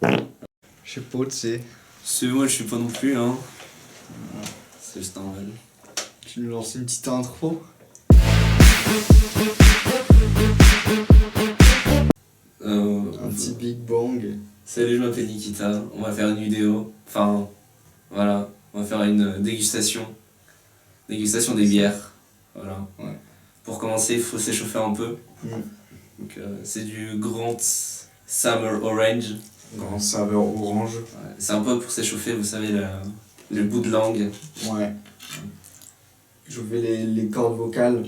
Je sais pas, tu sais. Moi je suis pas non plus, hein. C'est juste un mal. Tu nous lances une petite intro. Un petit Big Bang. Salut, je m'appelle Nikita. On va faire une vidéo. Enfin, voilà. On va faire une dégustation. Dégustation des bières. Voilà. Ouais. Pour commencer, il faut s'échauffer un peu. Donc, c'est du Grand Summer Orange. Grand saveur orange. Ouais, c'est un peu pour s'échauffer, vous savez, le bout de langue. Ouais. Je vais les cordes vocales.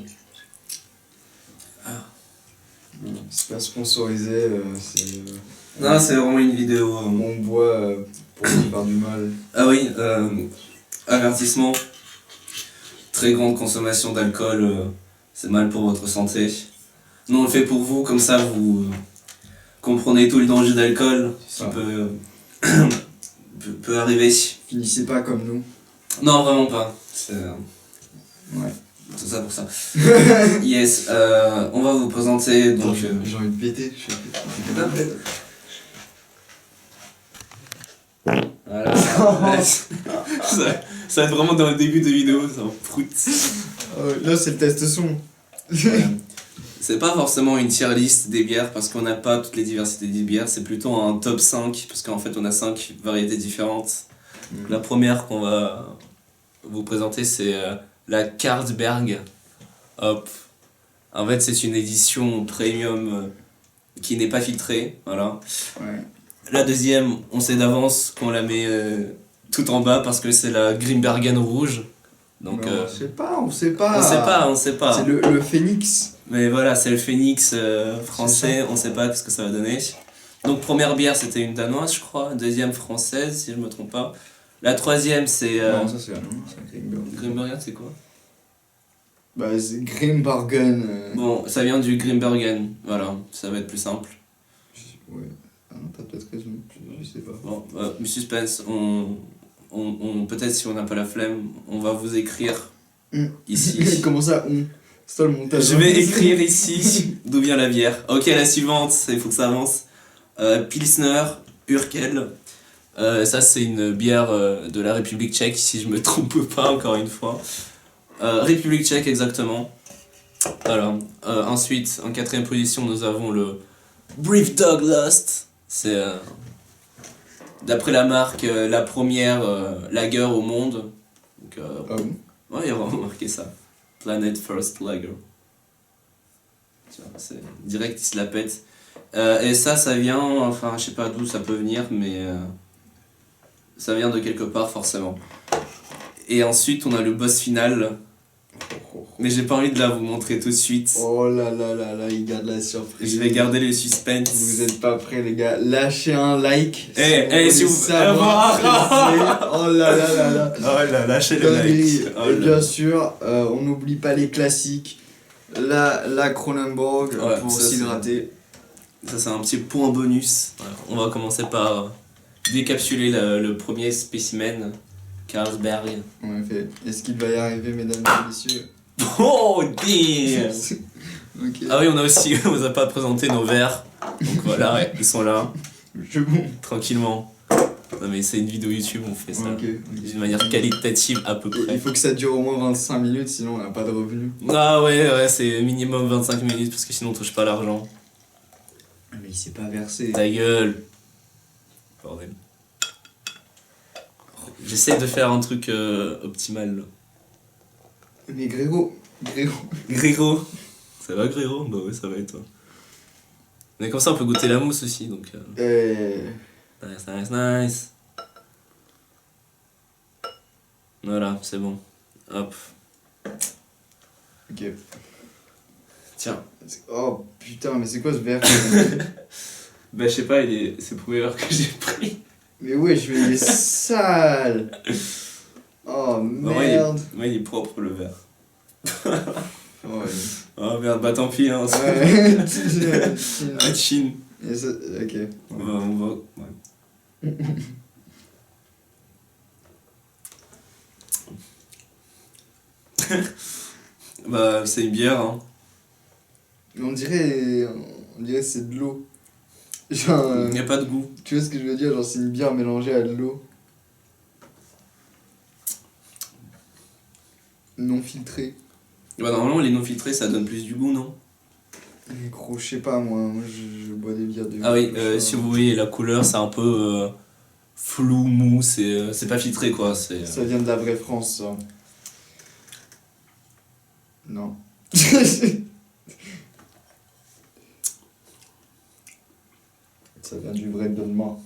Ah. C'est pas sponsorisé, c'est. Non, c'est vraiment une vidéo. On boit pour nous faire du mal. Ah oui, avertissement. Très grande consommation d'alcool, c'est mal pour votre santé. Nous on le fait pour vous, comme ça vous comprenez tout le danger d'alcool qui peut arriver. Finissez pas comme nous. Non, vraiment pas. C'est Ouais. tout ça pour ça. Yes, on va vous présenter donc. J'ai envie de péter. Voilà, ça va être vraiment dans le début de vidéo, ça en prout. Là, c'est le test son. C'est pas forcément une tier list des bières parce qu'on n'a pas toutes les diversités des bières, c'est plutôt un top 5 parce qu'en fait on a 5 variétés différentes. La première qu'on va vous présenter c'est la Carlsberg. Hop. En fait c'est une édition premium qui n'est pas filtrée, voilà. Ouais. La deuxième, on sait d'avance qu'on la met tout en bas parce que c'est la Grimbergen rouge. Donc, on sait pas. on sait pas. C'est le phénix. Mais voilà, c'est le Phoenix français, on sait pas ce que ça va donner. Donc première bière c'était une danoise je crois, deuxième française si je me trompe pas. La troisième c'est... Non, ça c'est un Grimbergen. Grimbergen c'est quoi? Bah c'est Grimbergen. Bon, ça vient du Grimbergen, voilà, ça va être plus simple. Ouais, ah non, t'as peut-être raison, je sais pas. Bon, suspense, peut-être si on n'a pas la flemme, on va vous écrire ici. Comment ça on? C'est toi le montage. Je vais écrire ici d'où vient la bière. Ok, la suivante, il faut que ça avance. Pilsner, Urquell. Ça, c'est une bière de la République tchèque, si je me trompe pas, encore une fois. République tchèque, exactement. Alors, ensuite, en quatrième position, nous avons le Brief Dog Lost. C'est, d'après la marque, la première lager au monde. Donc, Ah bon? ouais, il y a vraiment marqué ça. Planet First Lager. C'est direct, il se la pète. Et ça vient, enfin, je sais pas d'où ça peut venir, mais ça vient de quelque part, forcément. Et ensuite, on a le boss final. Mais j'ai pas envie de la vous montrer tout de suite. Oh là là là là, il garde la surprise. Je vais garder le suspense. Vous êtes pas prêts, les gars. Lâchez un like. Si vous savoir oh là là là là. Oh là, lâchez le like. Oh Et là. bien sûr, on n'oublie pas les classiques. La Kronenbourg Ouais, pour ça, s'hydrater. Ça, c'est un petit point bonus. Voilà. On va commencer par décapsuler le premier spécimen. Carlsberg. En effet. Est-ce qu'il va y arriver, mesdames et messieurs? Oh damn. Ok. Ah oui, on vous a pas présenté nos verres. Donc voilà, ouais, ils sont là, C'est bon. tranquillement. Non mais c'est une vidéo YouTube, on fait ça Ok. d'une manière qualitative à peu Il près. faut que ça dure au moins 25 minutes, sinon on n'a pas de revenus. Ah ouais, c'est minimum 25 minutes parce que sinon on touche pas l'argent. Mais il s'est pas versé. Ta gueule. Bordel. J'essaie de faire un truc optimal là. Mais Grégo. Grégo. Ça va Grégo? Bah ouais, ça va et toi. Mais comme ça on peut goûter la mousse aussi donc... Nice. Voilà, c'est bon. Hop. Ok. Tiens. Oh putain, mais c'est quoi ce verre? Bah je sais pas, c'est le premier verre que j'ai pris. Mais ouais, je vais il est sale. Oh merde. Moi il est propre le verre. Oh, ouais. Oh merde, bah tant pis hein. Ouais. Ah, Chine. Et ça, ok. On va... Ouais. Bah c'est une bière hein. Mais on dirait que c'est de l'eau. Genre, Il n'y a pas de goût. tu vois ce que je veux dire? Genre, c'est une bière mélangée à de l'eau. Non filtrée. Bah, normalement, les non filtrés, ça donne plus du goût, non? Mais gros, je sais pas, moi je bois des bières de... Ah oui, ça- si vous voyez la couleur, c'est un peu flou, mou, c'est pas filtré quoi. Ça vient de la vraie France, ça. Non. Ça vient du vrai Donmar.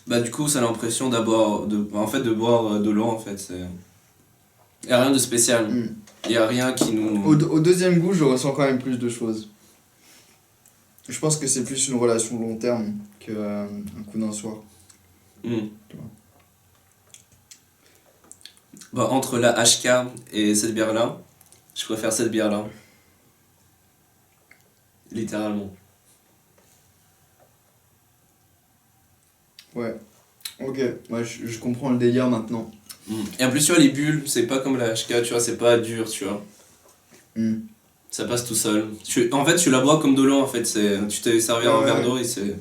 Bah du coup, ça a l'impression d'avoir, en fait, de boire de l'eau en fait. Y a rien de spécial. Mm. Y a rien qui nous. Au deuxième goût, je ressens quand même plus de choses. Je pense que c'est plus une relation long terme qu'un coup d'un soir. Mm. Bah, entre la HK et cette bière là, je préfère cette bière là. Littéralement. Ouais. Ok, ouais, je comprends le délire maintenant. Et en plus, tu vois, les bulles, c'est pas comme la HK, tu vois, c'est pas dur, tu vois. Mm. Ça passe tout seul. En fait, tu la bois comme de l'eau, en fait. Tu t'es servi un Ouais, verre ouais. d'eau et c'est.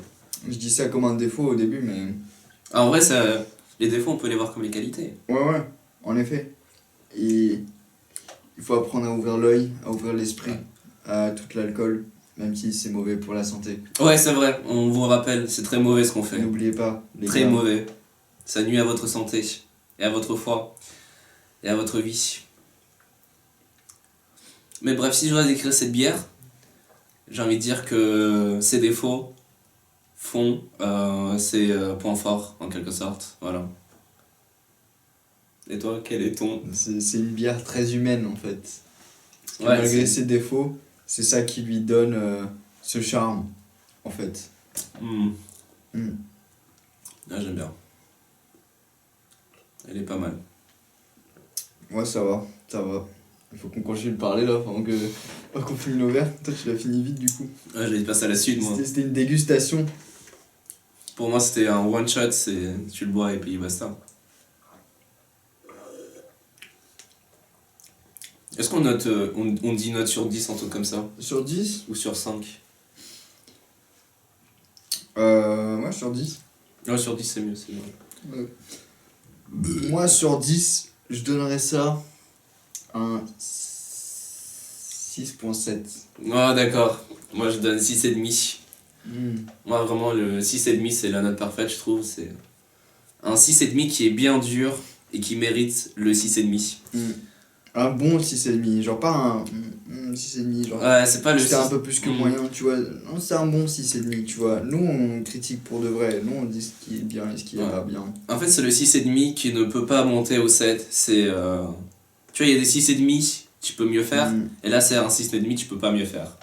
Je dis ça comme un défaut au début, mais... Ah, en vrai, les défauts, on peut les voir comme les qualités. Ouais, en effet. Et il faut apprendre à ouvrir l'œil, à ouvrir l'esprit à tout l'alcool, même si c'est mauvais pour la santé. Ouais, c'est vrai, on vous rappelle, c'est très mauvais ce qu'on fait. N'oubliez pas, les Très gars. mauvais. Ça nuit à votre santé, et à votre foi, et à votre vie. Mais bref, si je dois décrire cette bière, j'ai envie de dire que ses défauts font ses points forts, en quelque sorte. Voilà. Et toi, quel est ton... C'est une bière très humaine en fait. Parce que Ouais, malgré c'est- ses défauts, c'est ça qui lui donne ce charme en fait. Hmm. Mm. Ah, j'aime bien. Elle est pas mal. Ouais, ça va, ça va. Il faut qu'on continue de parler là pendant qu'on finit nos verres. Toi, tu l'as fini vite du coup. Ouais, j'allais passer à la suite, moi. C'était une dégustation. Pour moi, c'était un one shot, tu le bois et puis basta. Est-ce qu'on note, on dit note sur 10, un truc comme ça? Sur 10 Ou sur 5? Ouais, sur 10. Ouais, sur 10, c'est mieux, c'est mieux. Moi, sur 10, je donnerais ça un 6.7. Ah, d'accord. Moi, je donne 6,5. Mm. Moi, vraiment, le 6,5, c'est la note parfaite, je trouve. C'est un 6,5 qui est bien dur et qui mérite le 6,5. Mm. Un bon 6,5. Genre pas un 6,5. Genre, Ouais, c'est pas le c'était 6. un peu plus que moyen, tu vois. Non, c'est un bon 6,5, tu vois. Nous, on critique pour de vrai. Nous, on dit ce qui est bien et ce qui est Ouais. pas bien. En fait, c'est le 6,5 qui ne peut pas monter au 7. C'est. Tu vois, il y a des 6,5, tu peux mieux faire. Mm. Et là, c'est un 6,5, tu peux pas mieux faire.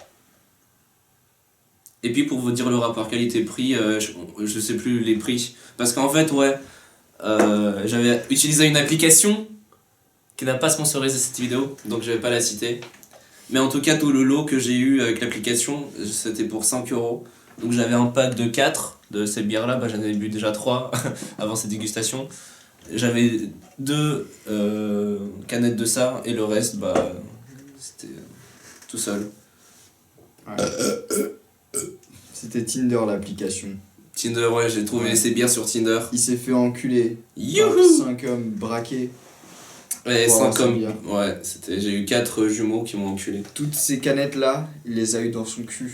Et puis, pour vous dire le rapport qualité-prix, je sais plus les prix. Parce qu'en fait, ouais, j'avais utilisé une application qui n'a pas sponsorisé cette vidéo, donc je vais pas la citer. Mais en tout cas, tout le lot que j'ai eu avec l'application, c'était pour 5 €. Donc j'avais un pack de 4 de cette bière-là, bah, j'en avais bu déjà 3 avant cette dégustation. J'avais 2 canettes de ça, et le reste, bah, c'était tout seul. Ouais. C'était Tinder l'application. Tinder, ouais, j'ai trouvé Ouais. ces bières sur Tinder. Il s'est fait enculer par Youhou! 5 hommes braqués. Ouais, Pour 5 avoir ces comme. bières. Ouais, j'ai eu 4 jumeaux qui m'ont enculé. Toutes ces canettes là, il les a eu dans son cul.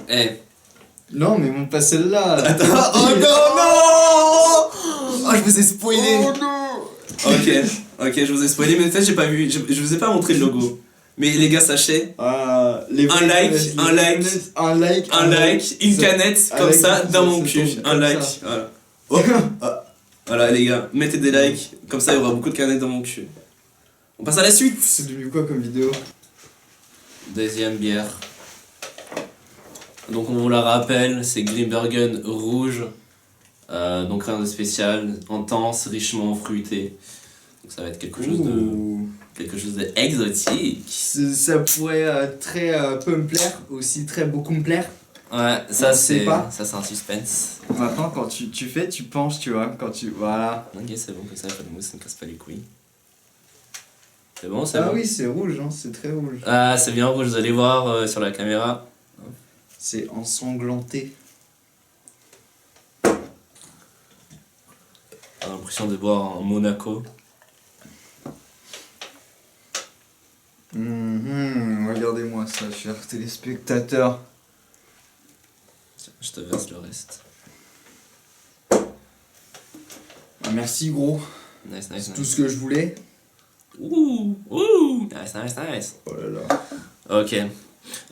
Eh! Non, mais pas celle-là. Attends, oh non! Oh, je vous ai spoilé! Oh non. Ok, je vous ai spoilé, mais en fait, j'ai pas vu, je vous ai pas montré le logo. Mais les gars, sachez, Les Un like, vrais- un like, un like, un like, une canette comme avec ça ça, dans mon ça cul. tombe Un comme like, ça. voilà. Oh, ah. Voilà, les gars, mettez des likes, comme ça il y aura beaucoup de canettes dans mon cul. On passe à la suite! C'est devenu quoi comme vidéo? Deuxième bière. Donc on vous la rappelle, c'est Grimbergen rouge. Donc rien de spécial, intense, richement fruité. Donc ça va être quelque chose de exotique. Ça pourrait très peu me plaire, aussi très beaucoup me plaire. Ouais, On ça sait c'est pas. ça c'est un suspense. Maintenant, quand tu fais, tu penches, tu vois. Quand tu. Voilà. Ok, c'est bon, comme ça, pas de mousse, ça me casse pas les couilles. C'est bon, c'est Ah bon. oui, c'est rouge, hein, c'est très rouge. Ah, c'est bien rouge, vous allez voir sur la caméra. C'est ensanglanté. J'ai l'impression de boire un Monaco. Regardez-moi ça, chers téléspectateurs. Tiens, je te verse le reste. Ah, merci gros, Nice, c'est nice, tout nice. ce que je voulais. Ouh, nice, nice, nice. Oh là là. Ok.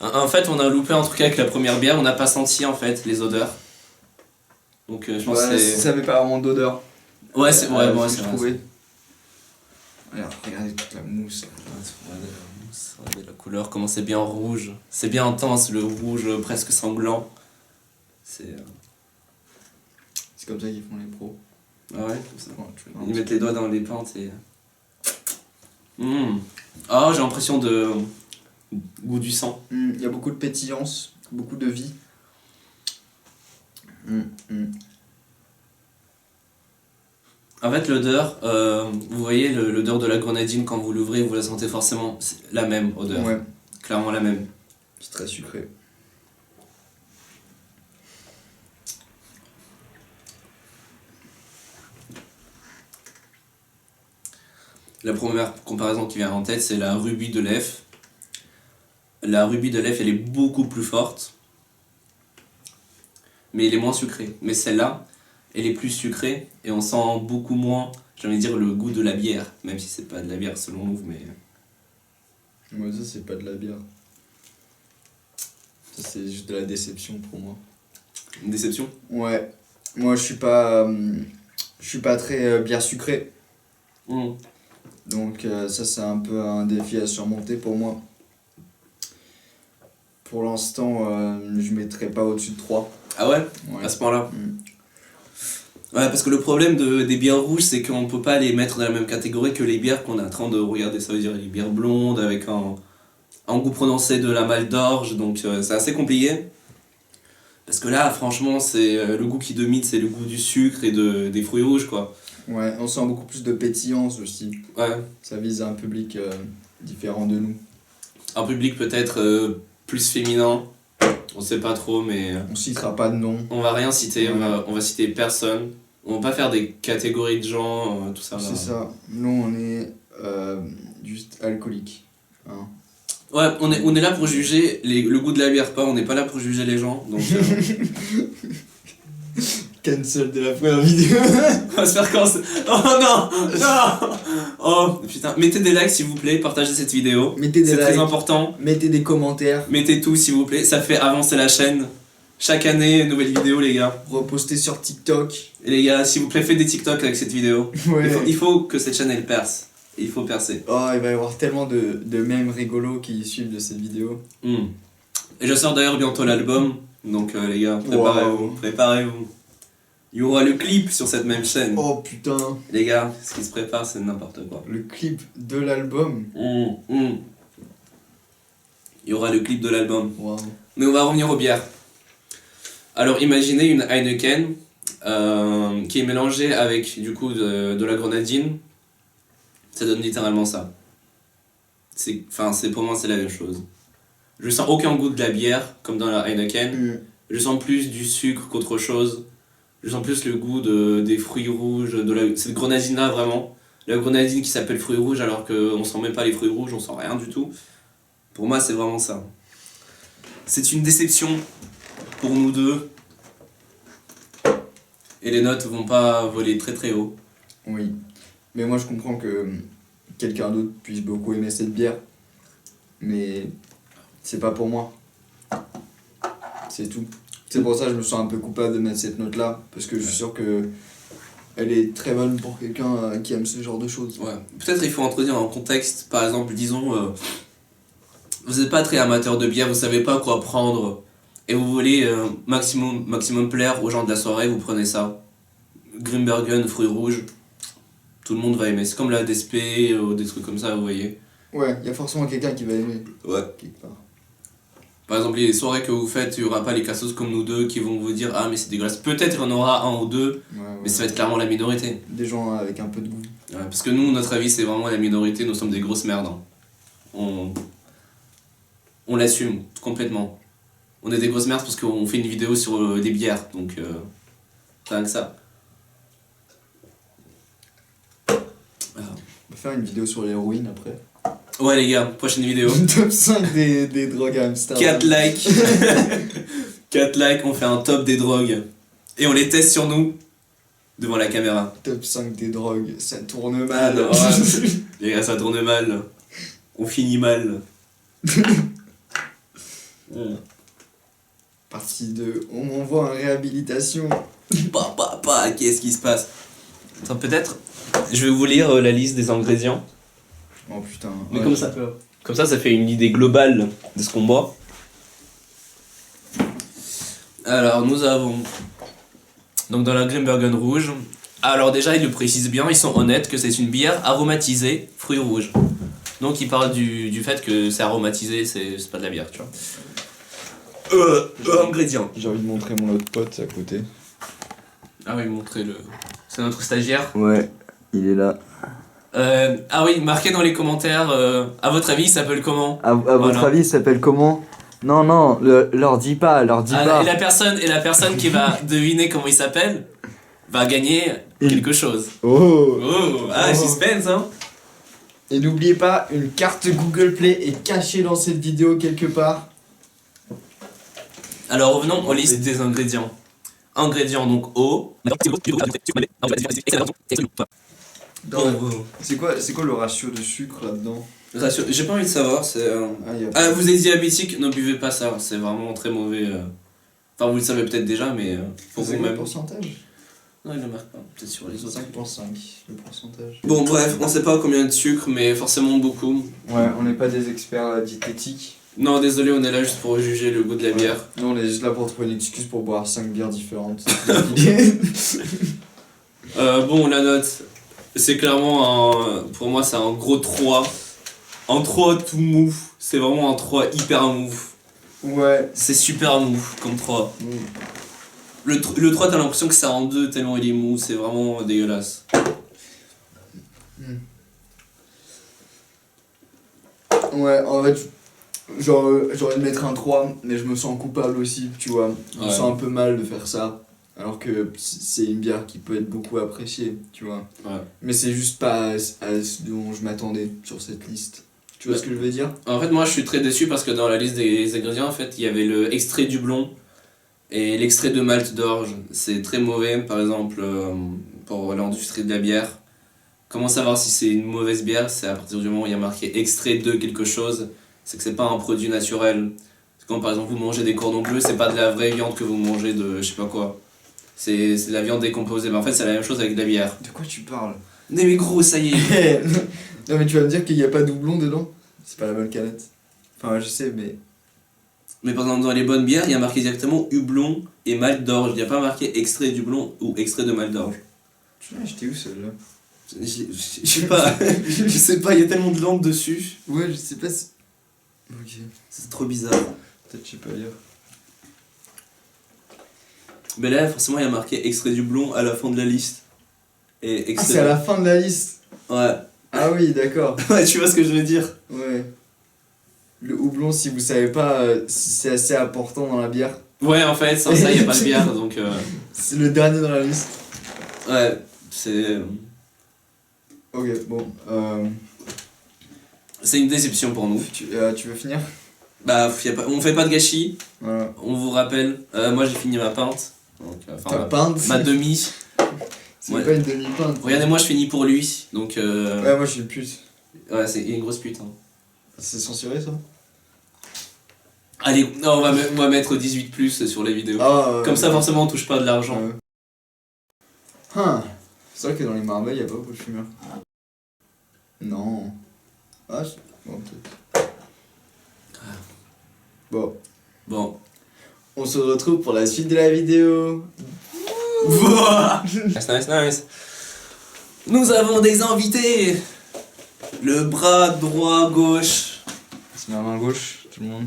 En fait, on a loupé un truc avec la première bière, on n'a pas senti en fait les odeurs. Donc je pense Ouais, que c'est. ça avait pas vraiment d'odeur. Ouais, c'est ouais, moi je c'est vrai. trouvais. Regardez toute la mousse. Regardez la mousse, regardez la couleur, comment c'est bien rouge. C'est bien intense, le rouge presque sanglant. C'est. C'est comme ça qu'ils font les pros. Ah ouais, comme ça. Ouais, tu fais un Ils petit- mettent les doigts dans les pentes et. Ah, j'ai l'impression de. Goût du sang. Il y a beaucoup de pétillance, beaucoup de vie. En fait, l'odeur, vous voyez l'odeur de la grenadine quand vous l'ouvrez, vous la sentez forcément, c'est la même odeur. Ouais, Clairement la même. c'est très sucré. La première comparaison qui vient en tête, c'est la Ruby de Lef. La Ruby de Lef, elle est beaucoup plus forte, mais elle est moins sucrée. Mais celle-là, elle est plus sucrée et on sent beaucoup moins, j'ai envie de dire, le goût de la bière, même si c'est pas de la bière selon nous, mais. Moi, ça, c'est pas de la bière. Ça, c'est juste de la déception pour moi. Une déception. Ouais, moi, je suis pas très bière sucrée. Donc, ça, c'est un peu un défi à surmonter pour moi. Pour l'instant, je mettrai pas au-dessus de 3. Ah ouais, Ouais. à ce point-là. Mm. Ouais, parce que le problème des bières rouges, c'est qu'on peut pas les mettre dans la même catégorie que les bières qu'on est en train de regarder. Ça veut dire les bières blondes avec un goût prononcé de la malle d'orge, donc c'est assez compliqué. Parce que là, franchement, c'est le goût qui domine, c'est le goût du sucre et des fruits rouges, quoi. Ouais, on sent beaucoup plus de pétillance aussi. Ouais, Ça vise un public différent de nous. un public peut-être plus féminin, on sait pas trop, mais On citera pas de nom. on va rien citer, on va citer personne. On va pas faire des catégories de gens, tout ça. Là. C'est ça. Nous, on est juste alcoolique. Hein. Ouais, on est là pour juger le goût de la bière, on n'est pas là pour juger les gens, donc Cancel de la première vidéo. on va se faire cancer. Oh non, non. Oh putain, mettez des likes s'il vous plaît, partagez cette vidéo. Mettez des C'est très likes, important. mettez des commentaires, Mettez tout s'il vous plaît, ça fait avancer la chaîne. Chaque année, une nouvelle vidéo les gars. repostez sur TikTok. Et les gars, s'il vous plaît, faites des TikTok avec cette vidéo. Ouais. Il faut que cette chaîne elle perce. Il faut percer. Oh, il va y avoir tellement de mèmes rigolos qui suivent de cette vidéo. Et je sors d'ailleurs bientôt l'album, donc les gars, préparez-vous, Wow. préparez-vous. Il y aura le clip sur cette même chaîne. Oh putain, Les gars, ce qui se prépare, c'est n'importe quoi. le clip de l'album. Il y aura le clip de l'album. Wow. Mais on va revenir aux bières. Alors imaginez une Heineken qui est mélangée avec du coup de la grenadine. Ça donne littéralement ça. Pour moi c'est la même chose. Je sens aucun goût de la bière comme dans la Heineken. Je sens plus du sucre qu'autre chose. Je sens plus le goût des fruits rouges, cette grenadine là vraiment. La grenadine qui s'appelle fruits rouges alors qu'on sent même pas les fruits rouges, on sent rien du tout. Pour moi c'est vraiment ça. C'est une déception pour nous deux. Et les notes vont pas voler très très haut. Oui. Mais moi, je comprends que quelqu'un d'autre puisse beaucoup aimer cette bière. Mais c'est pas pour moi. C'est tout. C'est pour ça que je me sens un peu coupable de mettre cette note-là. Parce que je suis sûr que elle est très bonne pour quelqu'un qui aime ce genre de choses. Ouais. Peut-être il faut introduire un contexte, par exemple, disons, vous n'êtes pas très amateur de bière, vous savez pas quoi prendre, et vous voulez maximum plaire aux gens de la soirée, vous prenez ça. Grimbergen, fruits rouges, tout le monde va aimer. C'est comme la DSP ou des trucs comme ça, vous voyez. Ouais, il y a forcément quelqu'un qui va aimer. Ouais. Quelque part. Par exemple, les soirées que vous faites, il n'y aura pas les cassos comme nous deux qui vont vous dire ah mais c'est dégueulasse. Peut-être il y en aura un ou deux, Ouais, mais ça va être clairement la minorité. Des gens avec un peu de goût. Ouais, parce que nous, notre avis, c'est vraiment la minorité, nous sommes des grosses merdes. Hein. On l'assume complètement. On est des grosses merdes parce qu'on fait une vidéo sur des bières, donc rien que ça. va faire une vidéo sur l'héroïne après. Ouais les gars, prochaine vidéo. Top 5 des drogues à Amsterdam. 4 likes. 4 likes, on fait un top des drogues. Et on les teste sur nous, devant la caméra. Top 5 des drogues, ça tourne mal. Ah non, ouais. Les gars, ça tourne mal. On finit mal. Partie 2, on m'envoie en réhabilitation. Qu'est-ce qui se passe? Attends, peut-être, je vais vous lire la liste des ingrédients. Oh putain. Mais ouais, comme ça fait une idée globale de ce qu'on boit. Alors, nous avons... Donc dans la Grimbergen rouge... Alors déjà, ils le précisent bien, ils sont honnêtes que c'est une bière aromatisée fruits rouges. Donc ils parlent du fait que c'est aromatisé, c'est pas de la bière, tu vois. Ingrédients. J'ai envie de montrer mon autre pote à côté. Ah oui, montrez-le. C'est notre stagiaire. Ouais, il est là. Ah oui, marquez dans les commentaires, à votre avis, il s'appelle comment? À votre avis, il s'appelle comment? Non, leur dis pas. Et la personne qui va deviner comment il s'appelle va gagner quelque chose. Oh. Suspense, hein. Et n'oubliez pas, une carte Google Play est cachée dans cette vidéo quelque part. Alors revenons aux listes des ingrédients. Ingrédients donc eau. C'est quoi le ratio de sucre là-dedans? J'ai pas envie de savoir, c'est... vous êtes diabétique, ne buvez pas ça, c'est vraiment très mauvais. Enfin, vous le savez peut-être déjà, mais pour C'est vous-même. le pourcentage? Non, il ne marque pas, peut-être sur les autres. 5.5, le pourcentage. Bon, bref, on sait pas combien de sucre, mais forcément beaucoup. Ouais, on n'est pas des experts diététiques. Non, désolé, on est là juste pour juger le goût de la bière. Nous, on est juste là pour trouver une excuse pour boire 5 bières différentes. Bon, la note, c'est clairement pour moi, c'est un gros 3. Un 3 tout mou, c'est vraiment un 3 hyper mou. Ouais. C'est super mou comme 3. Le 3, t'as l'impression que c'est en 2 tellement il est mou, c'est vraiment dégueulasse. Ouais, en fait, j'aurais de mettre un 3, mais je me sens coupable aussi, tu vois. Je me sens un peu mal de faire ça. Alors que c'est une bière qui peut être beaucoup appréciée, tu vois. Ouais. Mais c'est juste pas à ce dont je m'attendais sur cette liste. Tu vois ce que je veux dire? En fait, moi je suis très déçu parce que dans la liste des ingrédients, en fait, il y avait le extrait du blond et l'extrait de malt d'orge. C'est très mauvais, par exemple, pour l'industrie de la bière. Comment savoir si c'est une mauvaise bière? C'est à partir du moment où il y a marqué extrait de quelque chose, c'est que c'est pas un produit naturel. Quand par exemple vous mangez des cordons bleus, c'est pas de la vraie viande que vous mangez de je sais pas quoi. C'est de la viande décomposée. Mais en fait, c'est la même chose avec de la bière. De quoi tu parles? Mais gros, ça y est. Non, mais tu vas me dire qu'il n'y a pas de doublon dedans? C'est pas la bonne canette. Enfin, je sais, mais. Mais par exemple, dans les bonnes bières, il y a marqué directement houblon et malt d'orge. Il n'y a pas marqué extrait du blond ou extrait de malt d'orge. Tu l'as acheté où celle-là? Je sais pas. Je sais pas, il y a tellement de langues dessus. Ouais, je sais pas si. Ok. C'est trop bizarre. Peut-être que je sais pas lire. Mais là, forcément, il y a marqué extrait du blond à la fin de la liste. Et extrait c'est à la fin de la liste? Ouais. Ah oui, d'accord. Ouais, tu vois ce que je veux dire? Ouais. Le houblon, si vous savez pas, c'est assez important dans la bière. Ouais, en fait, sans ça, il n'y a pas de bière, donc... C'est le dernier dans la liste. Ouais, c'est... Ok, bon. C'est une déception pour nous. Tu veux finir? Bah, on fait pas de gâchis. Voilà. On vous rappelle, moi j'ai fini ma pinte. Donc, Ta pinte? ma demi. C'est Ouais. pas une demi-pinte. Regardez, moi je finis pour lui, donc... Ouais, moi je suis une pute. Ouais, c'est une grosse pute. Hein. C'est censuré ça? Allez, non, on va mettre 18+ sur les vidéos. Comme ça, forcément, on touche pas de l'argent. C'est vrai que dans les Marvel, y a pas beaucoup de fumeurs. Non. Ah, bon, peut-être. Bon. On se retrouve pour la suite de la vidéo. Nice. Nous avons des invités. Le bras droit gauche. C'est ma main gauche, tout le monde.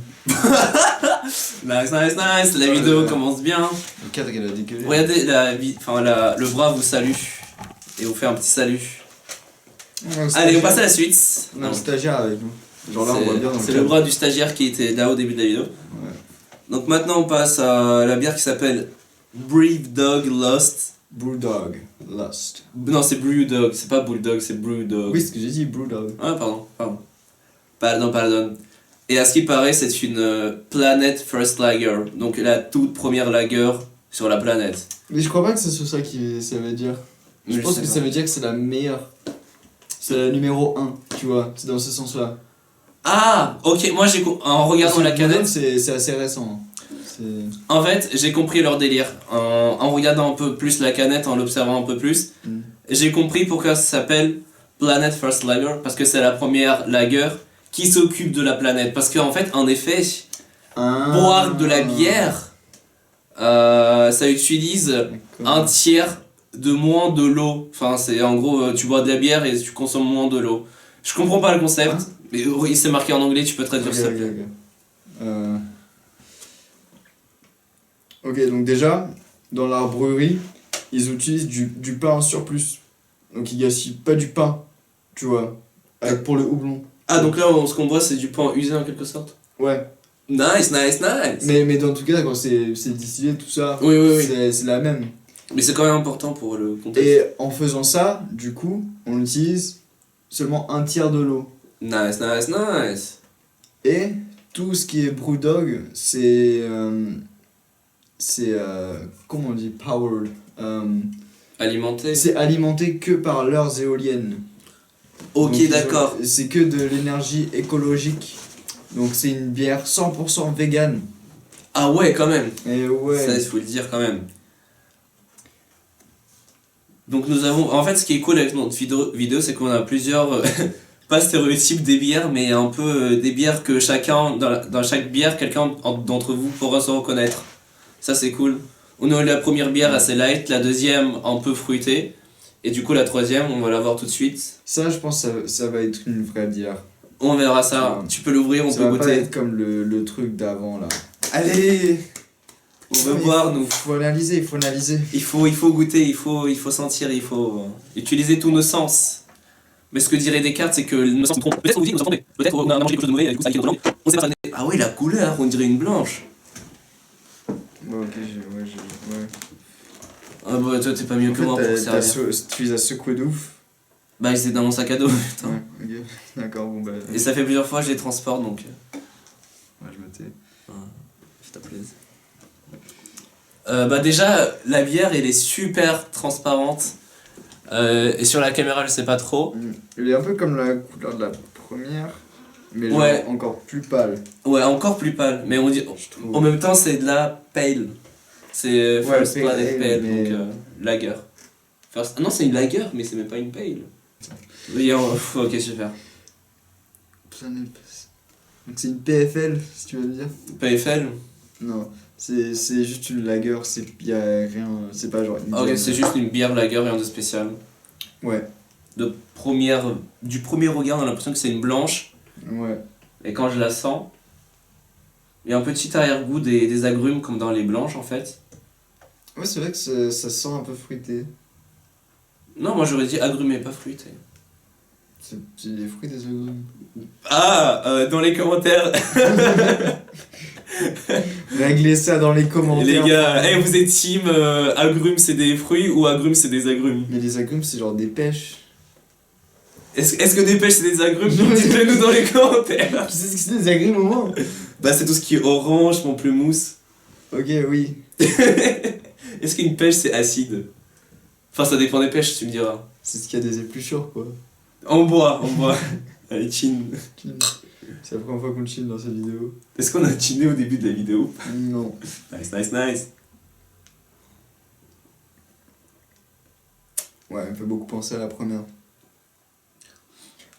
Nice. La vidéo commence bien. Le cadre il a dégueulé. Regardez, le bras vous salue. Et vous fait un petit salut. Allez, on passe à la suite. On a un stagiaire avec nous. Genre là, on voit bien dans c'est le bras du stagiaire qui était là au début de la vidéo. Ouais. Donc maintenant, on passe à la bière qui s'appelle Brave Dog Lost Brewdog Lust. Non, c'est Brewdog, c'est pas Bulldog, c'est Brewdog. Oui, ce que j'ai dit, Brewdog. Ah, pardon. Et à ce qui paraît, c'est une Planet First Lager, donc la toute première lager sur la planète. Mais je crois pas que c'est ça qui ça veut dire. Je pense que ça veut dire que c'est la meilleure. C'est la numéro 1, tu vois, c'est dans ce sens-là. Ah, ok, moi en regardant la canette, c'est assez récent. En fait, j'ai compris leur délire. En regardant un peu plus la canette, en l'observant un peu plus, j'ai compris pourquoi ça s'appelle Planet First Lager, parce que c'est la première lager qui s'occupe de la planète. Parce qu'en fait, en effet, boire de la bière, ça utilise un tiers de moins de l'eau. Enfin, c'est en gros, tu bois de la bière et tu consommes moins de l'eau. Je comprends pas le concept, mais oui, c'est marqué en anglais, tu peux traduire ça. Ok, donc déjà, dans la brûlerie, ils utilisent du pain en surplus. Donc ils gaspillent pas du pain, tu vois, pour le houblon. Ah, donc là, ce qu'on boit, c'est du pain usé en quelque sorte. Ouais. Nice. Mais dans tout cas, quand c'est distillé, tout ça, oui. c'est la même. Mais c'est quand même important pour le contexte. Et en faisant ça, du coup, on utilise seulement un tiers de l'eau. Nice. Et tout ce qui est Brewdog, c'est comment on dit, powered. Alimenté. C'est alimenté que par leurs éoliennes. Ok, donc, d'accord. C'est que de l'énergie écologique. Donc c'est une bière 100% vegan. Ah ouais, quand même. Et ouais. Ça, il faut le dire quand même. Donc nous avons... En fait, ce qui est cool avec notre vidéo, c'est qu'on a plusieurs... pas stéréotypes des bières, mais un peu des bières que chacun... Dans chaque bière, quelqu'un d'entre vous pourra se reconnaître. Ça, c'est cool. On a eu la première bière assez light, la deuxième un peu fruitée. Et du coup, la troisième, on va la voir tout de suite. Ça, je pense que ça va être une vraie bière. On verra ça. Tu peux l'ouvrir, on peut goûter. Ça va pas être comme le truc d'avant, là. Allez! On veut boire, nous. Il faut analyser. Il faut goûter, il faut sentir, il faut utiliser tous nos sens. Mais ce que dirait Descartes, c'est que nos sens nous trompent. Peut-être qu'on vous dit que nous entendez. Peut-être qu'on a mangé quelque chose de mauvais et du coup ça a notre langue. On sait pas. Ah ouais, la couleur, on dirait une blanche. Ouais, ok, ouais. Ah bah toi t'es pas mieux que moi pour servir. Tu les as secoués de ouf. Bah ils étaient dans mon sac à dos, putain. Ouais, ok, d'accord, bon bah... Et ça fait plusieurs fois que je les transporte donc... Ouais, je me tais. Je t'applaise. Bah déjà, la bière elle est super transparente. Et sur la caméra je sais pas trop. Elle est un peu comme la couleur de la première, mais genre encore plus pâle. Ouais, encore plus pâle, mais on dit... En même temps c'est de la pale. C'est First Planet Pale, mais... donc lager. First... non, c'est une lager, mais c'est même pas une pale. Oui, ok, super. Donc c'est une PFL, si tu veux dire. PFL? Non, c'est juste une lager, y a rien, c'est pas genre une ok, c'est juste une bière lager, rien de spécial. Ouais. Du premier regard, on a l'impression que c'est une blanche. Ouais. Et quand je la sens, il y a un petit arrière-goût des agrumes comme dans les blanches en fait. Ouais, c'est vrai que ça sent un peu fruité. Non, moi j'aurais dit agrumé, pas fruité. C'est des fruits, des agrumes. Ah, dans les commentaires. Réglez ça dans les commentaires. Les gars, vous êtes team agrumes c'est des fruits ou agrumes c'est des agrumes? Mais les agrumes c'est genre des pêches. Est-ce que des pêches c'est des agrumes? Dites-le nous dans les commentaires. Tu sais ce que c'est des agrumes au moins? Bah c'est tout ce qui est orange, pamplemousse. Ok, oui. Est-ce qu'une pêche c'est acide? Enfin ça dépend des pêches, tu me diras. C'est ce qu'il y a des épluchures quoi. On boit. Allez, chin. C'est la première fois qu'on chill dans cette vidéo. Est-ce qu'on a chiné au début de la vidéo? Non. Nice. Ouais, elle me fait beaucoup penser à la première.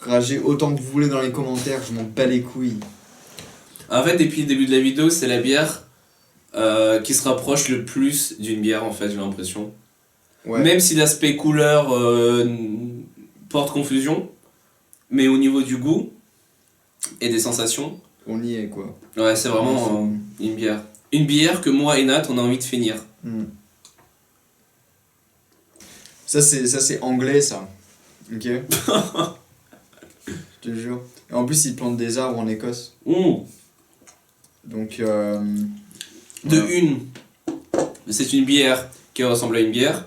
Ragez autant que vous voulez dans les commentaires, je m'en bats les couilles. En fait, depuis le début de la vidéo, c'est la bière qui se rapproche le plus d'une bière, en fait, j'ai l'impression. Ouais. Même si l'aspect couleur porte confusion, mais au niveau du goût et des sensations... On y est, quoi. Ouais, c'est vraiment une bière. Une bière que moi et Nat, on a envie de finir. Ça, c'est anglais, ça. Ok. Je te jure. Et en plus, ils plantent des arbres en Écosse. Donc, c'est une bière qui ressemble à une bière.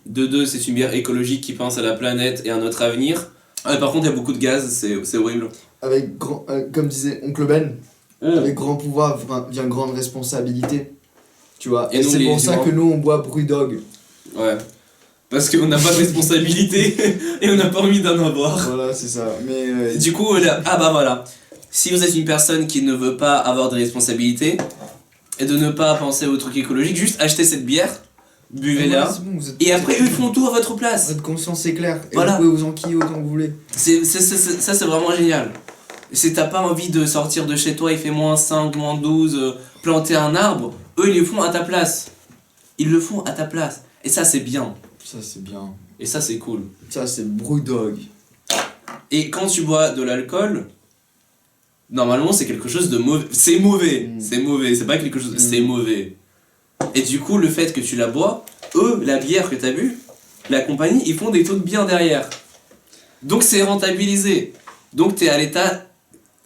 De deux, c'est une bière écologique qui pense à la planète et à notre avenir. Ah, par contre, il y a beaucoup de gaz, c'est horrible. Avec comme disait Oncle Ben, avec grand pouvoir vient grande responsabilité. Tu vois, Et et nous, c'est les pour ça humains. que nous on boit Brewdog. Ouais. Parce qu'on n'a pas de responsabilité et on n'a pas envie d'en avoir. Voilà, c'est ça. Mais Du coup, ah bah voilà. Si vous êtes une personne qui ne veut pas avoir de responsabilité et de ne pas penser aux trucs écologiques, juste achetez cette bière, buvez-la, c'est bon, vous êtes- et après eux font tout à votre place. votre conscience est claire. Et Voilà. vous pouvez vous enquiller autant que vous voulez. Ça c'est vraiment génial. Si t'as pas envie de sortir de chez toi, il fait -5, -12, planter un arbre, eux ils le font à ta place. Ils le font à ta place. Et ça c'est bien. Ça c'est bien. Et ça c'est cool. Ça c'est Brewdog. Et quand tu bois de l'alcool, normalement c'est quelque chose de mauvais. C'est mauvais. C'est mauvais. C'est pas quelque chose. C'est mauvais. Et du coup, le fait que tu la bois, eux, la bière que t'as bu, la compagnie, ils font des trucs bien derrière. Donc c'est rentabilisé. Donc t'es à l'état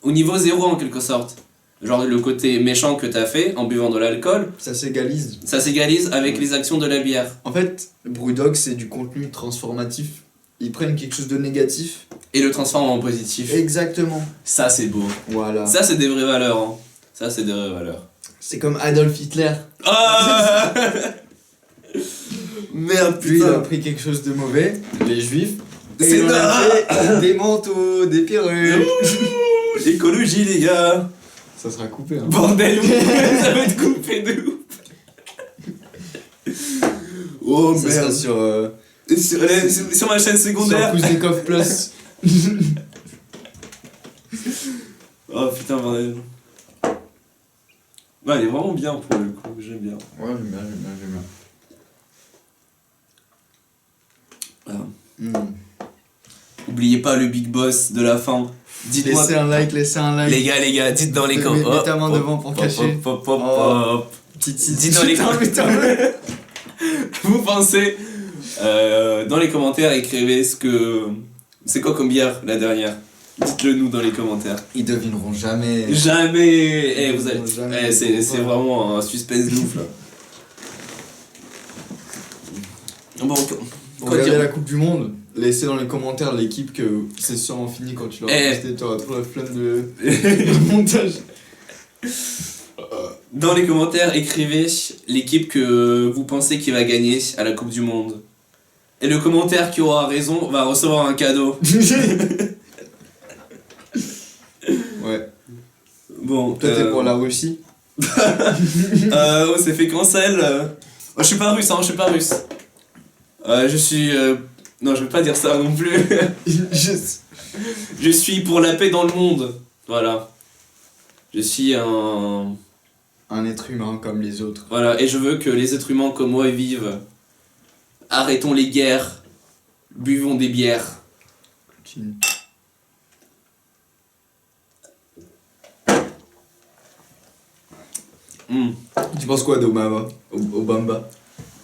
au niveau zéro en quelque sorte. Genre le côté méchant que t'as fait en buvant de l'alcool, Ça s'égalise. ça s'égalise avec les actions de la bière. En fait, Brewdog c'est du contenu transformatif. Ils prennent quelque chose de négatif. Et le transforment en positif. Exactement. Ça c'est beau. Voilà. Ça c'est des vraies valeurs. Hein. Ça c'est des vraies valeurs. C'est comme Adolf Hitler. Ah Merde, Lui, il a putain. pris quelque chose de mauvais, les juifs. Et C'est il en a fait des manteaux, des perruques. Écologie, les gars. Ça sera coupé. Hein. Bordel, ça va être coupé de ouf. Oh Ça sera merde. Sur ma chaîne sur secondaire. Kuznikov Plus. Oh putain, bordel. Ouais, elle est vraiment bien pour le coup, j'aime bien. Ouais, j'aime bien, j'aime bien. Voilà. Oubliez pas le big boss de la fin. Dites-moi. Laissez un like, laissez un like. Les gars, dites dans les Mets- commentaires. mets ta main devant pour cacher. Oh. Petite Dites dans les commentaires. Vous pensez dans les commentaires, écrivez ce que. C'est quoi comme bière la dernière? Dites-le nous dans les commentaires. Ils devineront jamais. Jamais. Eh, vous allez. Jamais. C'est vraiment un suspense de ouf là. Bon, quoi Regardez dire la Coupe du Monde. Laissez dans les commentaires l'équipe que c'est sûrement fini quand tu l'auras posté. Tu auras trop la flemme de montage. Dans les commentaires, écrivez l'équipe que vous pensez qui va gagner à la Coupe du Monde. Et le commentaire qui aura raison va recevoir un cadeau. Ouais. Bon, Toi t'es pour la Russie. oh, c'est fait cancel. Oh, je suis pas russe, hein, je suis pas russe. Je suis. Non, je veux pas dire ça non plus. Je suis pour la paix dans le monde. Voilà. Je suis un. Un être humain comme les autres. Voilà, et je veux que les êtres humains comme moi vivent. Arrêtons les guerres. Buvons des bières. Continue. Tu penses quoi d'Obama? Obama.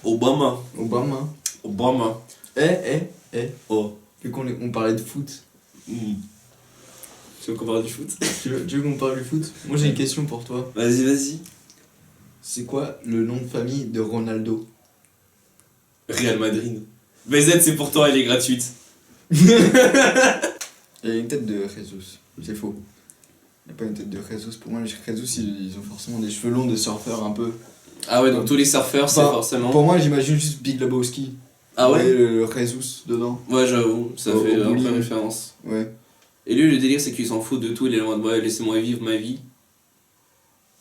Obama. Obama. Obama. Oh. Vu on parlait de foot. Tu veux qu'on parle du foot? Tu veux qu'on parle du foot? Moi j'ai une question pour toi. Vas-y. C'est quoi le nom de famille de Ronaldo? Real Madrid. BZ, c'est pour toi, elle est gratuite. Il y a une tête de Jesus. C'est faux. Il n'y a pas une tête de Jesus. Pour moi, les Jesus, ils ont forcément des cheveux longs, des surfeurs un peu. Ah ouais, donc tous les surfeurs, c'est Enfin, forcément. Pour moi, j'imagine juste Big Lebowski. Ah ouais? Le Jesus dedans. Ouais, j'avoue, ça Au fait un bowling. peu référence. Ouais. Et lui, le délire, c'est qu'il s'en fout de tout, il est en mode, ouais, laissez-moi vivre ma vie.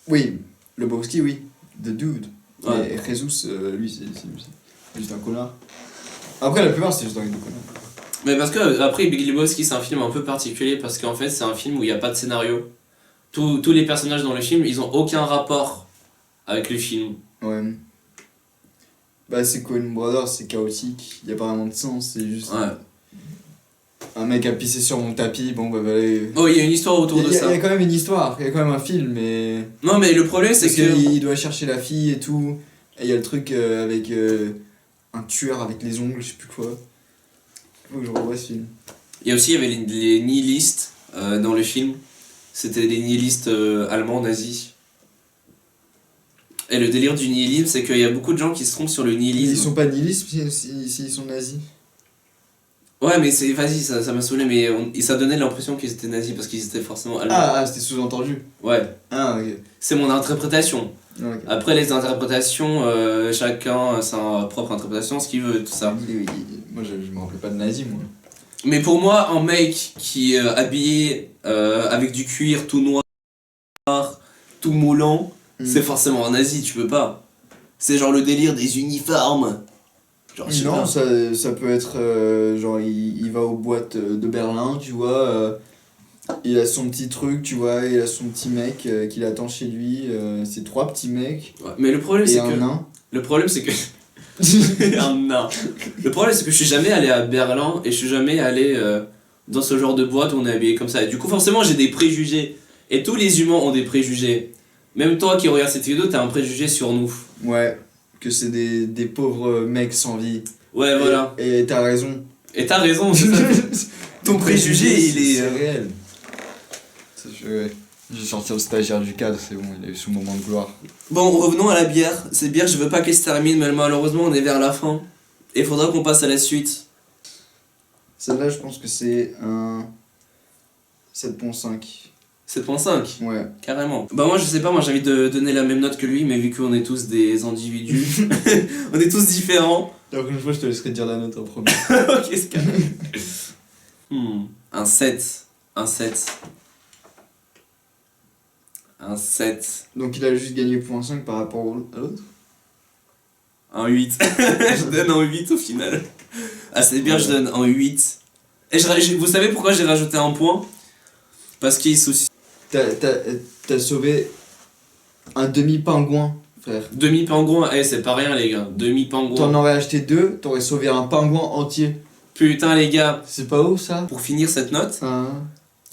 Oui, Lebowski, oui. The Dude. Ouais. Mais Jesus, lui, c'est juste un connard. Après, la plupart, c'est juste un connard. Mais parce que, après, Big Lebowski, c'est un film un peu particulier parce qu'en fait, c'est un film où il n'y a pas de scénario. Tous les personnages dans le film, ils ont aucun rapport avec le film. Ouais. Bah, c'est Coen Brothers, c'est chaotique. Il n'y a pas vraiment de sens, c'est juste. Ouais. Un mec a pissé sur mon tapis, bon bah allez. Oh, il y a une histoire autour de Il y ça. a quand même une histoire, il y a quand même un film, mais. Non, mais le problème, c'est Parce que. qu'il doit chercher la fille et tout. Et il y a le truc avec un tueur avec les ongles, je sais plus quoi. Faut que je revoie ce film. Il y avait les nihilistes dans le film. C'était des nihilistes allemands nazis. Et le délire du nihilisme, c'est qu'il y a beaucoup de gens qui se trompent sur le nihilisme. Ils sont pas nihilistes s'ils sont nazis. Ouais, mais c'est, vas-y, ça m'a saoulé, mais ça donnait l'impression qu'ils étaient nazis parce qu'ils étaient forcément allemands. C'était sous-entendu. Ouais, Ah, ok. c'est mon interprétation. Ok. Après, les interprétations, chacun a sa propre interprétation, ce qu'il veut, tout ça. Moi, je me rappelais pas de nazis, moi. Mais pour moi, un mec qui est habillé avec du cuir tout noir, tout moulant, c'est forcément un nazi, tu peux pas. C'est genre le délire des uniformes. Genre, je sais Non, pas. ça peut être genre il va aux boîtes de Berlin, tu vois, il a son petit truc, tu vois, il a son petit mec qui l'attend chez lui, c'est 3 petits mecs Ouais, mais le problème, et c'est un que. nain. Le problème, c'est que. Un nain. Le problème, c'est que je suis jamais allé à Berlin et je suis jamais allé dans ce genre de boîte où on est habillé comme ça. Et du coup, forcément, j'ai des préjugés. Et tous les humains ont des préjugés. Même toi qui regardes cette vidéo, t'as un préjugé sur nous. Ouais, que c'est des pauvres mecs sans vie. Ouais, voilà. Et t'as raison. Et t'as raison, c'est ça. Ton préjugé, il est. C'est réel. Ouais. J'ai sorti le stagiaire du cadre, c'est bon, il a eu son moment de gloire. Bon, revenons à la bière. Cette bière, je veux pas qu'elle se termine, mais malheureusement, on est vers la fin. Et faudra qu'on passe à la suite. Celle-là, je pense que c'est un 7.5. 7.5, Ouais. carrément. Bah moi je sais pas, moi j'ai envie de donner la même note que lui, mais vu qu'on est tous des individus, on est tous différents. Alors une fois, je te laisserai dire la note en premier. Ok, c'est carré. Un 7. Un 7. Un 7. Donc il a juste gagné 0.5 par rapport à l'autre. Un 8. Je donne un 8 au final. Ah c'est bien, je donne un 8. Et vous savez pourquoi j'ai rajouté un point? Parce qu'il se soucie. T'as sauvé un demi-pingouin, frère. Demi-pingouin, c'est pas rien les gars. T'en Demi-pingouin. aurais acheté 2, t'aurais sauvé un pingouin entier. Putain les gars. C'est pas ouf ça? Pour finir cette note, Hein.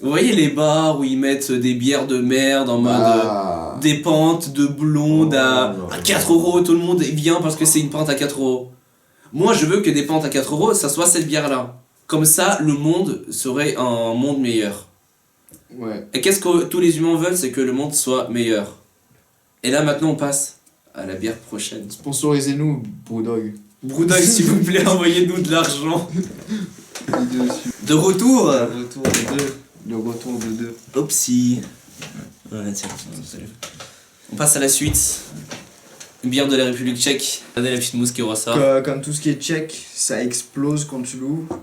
vous voyez les bars où ils mettent des bières de merde en mode des pintes de blonde à 4 euros, tout le monde est bien parce que c'est une pinte à 4 euros. Moi je veux que des pintes à 4 euros, ça soit cette bière là. Comme ça, le monde serait un monde meilleur. Ouais. Et qu'est-ce que tous les humains veulent, c'est que le monde soit meilleur. Et là maintenant on passe à la bière prochaine. Sponsorisez-nous, Brewdog. Brewdog s'il vous plaît, envoyez-nous de l'argent. De retour. Le retour de 2. Opsi. Ouais, tiens, on passe à la suite. Une bière de la République tchèque. Regardez la petite mousse qui ressort. Comme tout ce qui est tchèque, ça explose quand tu l'ouvres.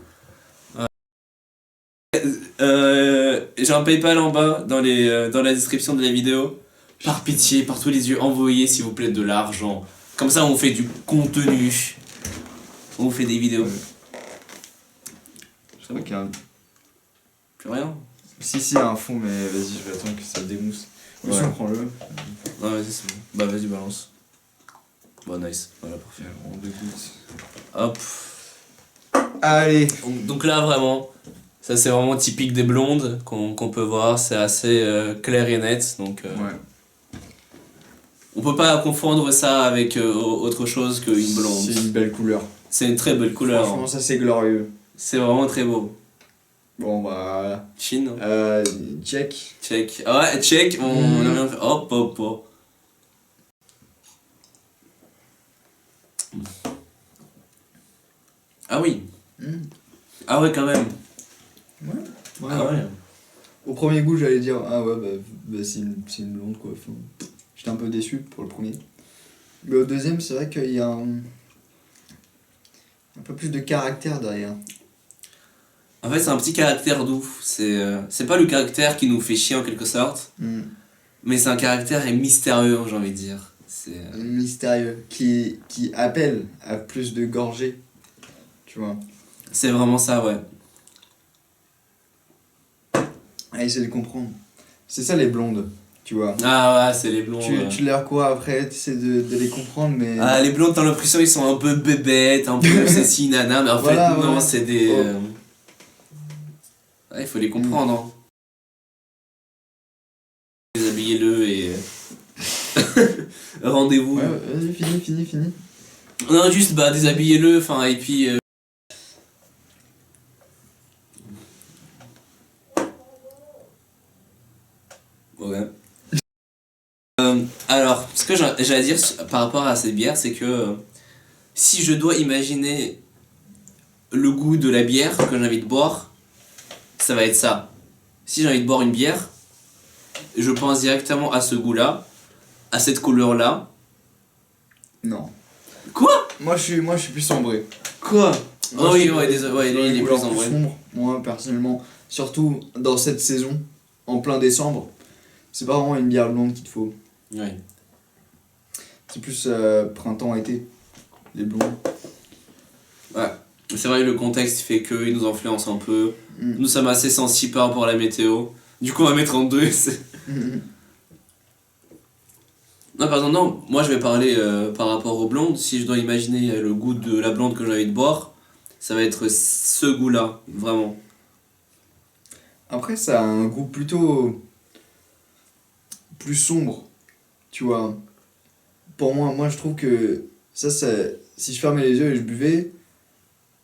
J'ai un PayPal en bas dans la description de la vidéo. Par pitié, par tous les yeux, envoyez s'il vous plaît de l'argent. Comme ça on fait du contenu. On vous fait des vidéos. Je crois qu'il y a un... Plus rien. Si, il y a un fond, mais vas-y, je vais attendre que ça démousse. Ouais. Si on prend le. Ouais, vas-y, c'est bon. Bah, vas-y, balance. Bah, nice. Voilà, parfait. On dégoûte. Hop. Allez. Donc là, vraiment, ça c'est vraiment typique des blondes qu'on peut voir. C'est assez clair et net. Donc, Ouais. on peut pas confondre ça avec autre chose qu'une blonde. C'est une belle couleur. C'est une très belle couleur. Franchement, ça c'est glorieux. C'est vraiment très beau. Bon, bah. Chine. Check. Check. Ah ouais, check. On a rien fait. Hop, hop, hop. Ah oui. Ah ouais, quand même. Ouais. Ah ouais. Au premier goût, j'allais dire, ah ouais, bah c'est une blonde quoi. Enfin, j'étais un peu déçu pour le premier. Mais au deuxième, c'est vrai qu'il y a un peu plus de caractère derrière. En fait, c'est un petit caractère doux. C'est pas le caractère qui nous fait chier en quelque sorte, mais c'est un caractère mystérieux, j'ai envie de dire. C'est mystérieux, qui appelle à plus de gorgées. Tu vois. c'est vraiment ça, ouais. À essayer de comprendre. C'est ça les blondes, tu vois. Ah ouais, c'est les blonds. Tu les recours après, tu essaies de les comprendre, mais. Ah, les blondes, t'as l'impression ils sont un peu bébêtes, un peu ceci, nana, mais en Voilà, fait, non, ouais. c'est des. Ouais, il faut les comprendre, hein. Déshabillez-le et. Rendez-vous. Ouais, vas-y, fini. Non, juste, bah, déshabillez-le, enfin, et puis. Ouais. Alors, ce que j'ai à dire par rapport à cette bière, c'est que si je dois imaginer le goût de la bière que j'ai envie de boire, ça va être ça. Si j'ai envie de boire une bière, je pense directement à ce goût-là, à cette couleur-là. Non. Quoi? Moi je suis plus sombré. Quoi? Moi, Oh oui, je suis ouais, désolé, ouais, dans lui, les il est plus couleurs sombre. sombres, moi personnellement. Surtout dans cette saison, en plein décembre. C'est pas vraiment une bière blonde qu'il te faut. Ouais. C'est plus printemps-été, les blondes. Ouais. C'est vrai, le contexte fait qu'il nous influence un peu. Mm. Nous sommes assez sensibles par rapport à la météo. Du coup, on va mettre en deux. Non, pardon, non. Moi, je vais parler par rapport aux blondes. Si je dois imaginer le goût de la blonde que j'ai envie de boire, ça va être ce goût-là, vraiment. Après, ça a un goût plutôt plus sombre, tu vois. Pour moi je trouve que ça, si je fermais les yeux et je buvais,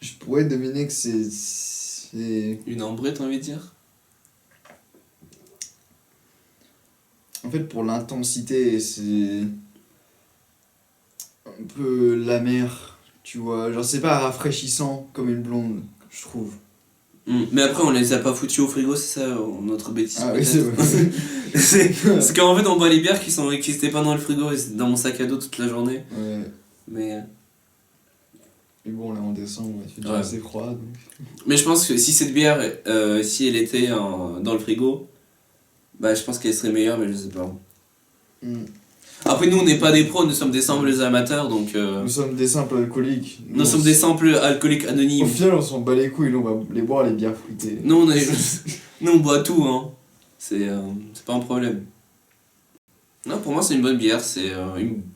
je pourrais deviner que c'est... Une ambrée, t'as envie de dire? En fait, pour l'intensité, c'est un peu l'amer, tu vois. Genre, c'est pas rafraîchissant comme une blonde, je trouve. Mais après, on les a pas foutus au frigo, c'est ça notre bêtise. Ah oui, peut-être. c'est vrai. C'est qu'en fait, on boit les bières qui étaient pas dans le frigo et c'est dans mon sac à dos toute la journée. Ouais. Mais Mais bon, là, en décembre, il fait déjà Ouais. assez froid, donc... Mais je pense que si cette bière, si elle était dans le frigo, bah je pense qu'elle serait meilleure, mais je sais pas. Mm. Après, nous, on n'est pas des pros, nous sommes des simples amateurs, donc Nous sommes des simples alcooliques. nous sommes des simples alcooliques Au anonymes. final, on s'en bat les couilles, nous, on va les boire, les bières fruitées. Nous, nous, on boit tout, hein. C'est pas un problème. Non, pour moi, c'est une bonne bière. C'est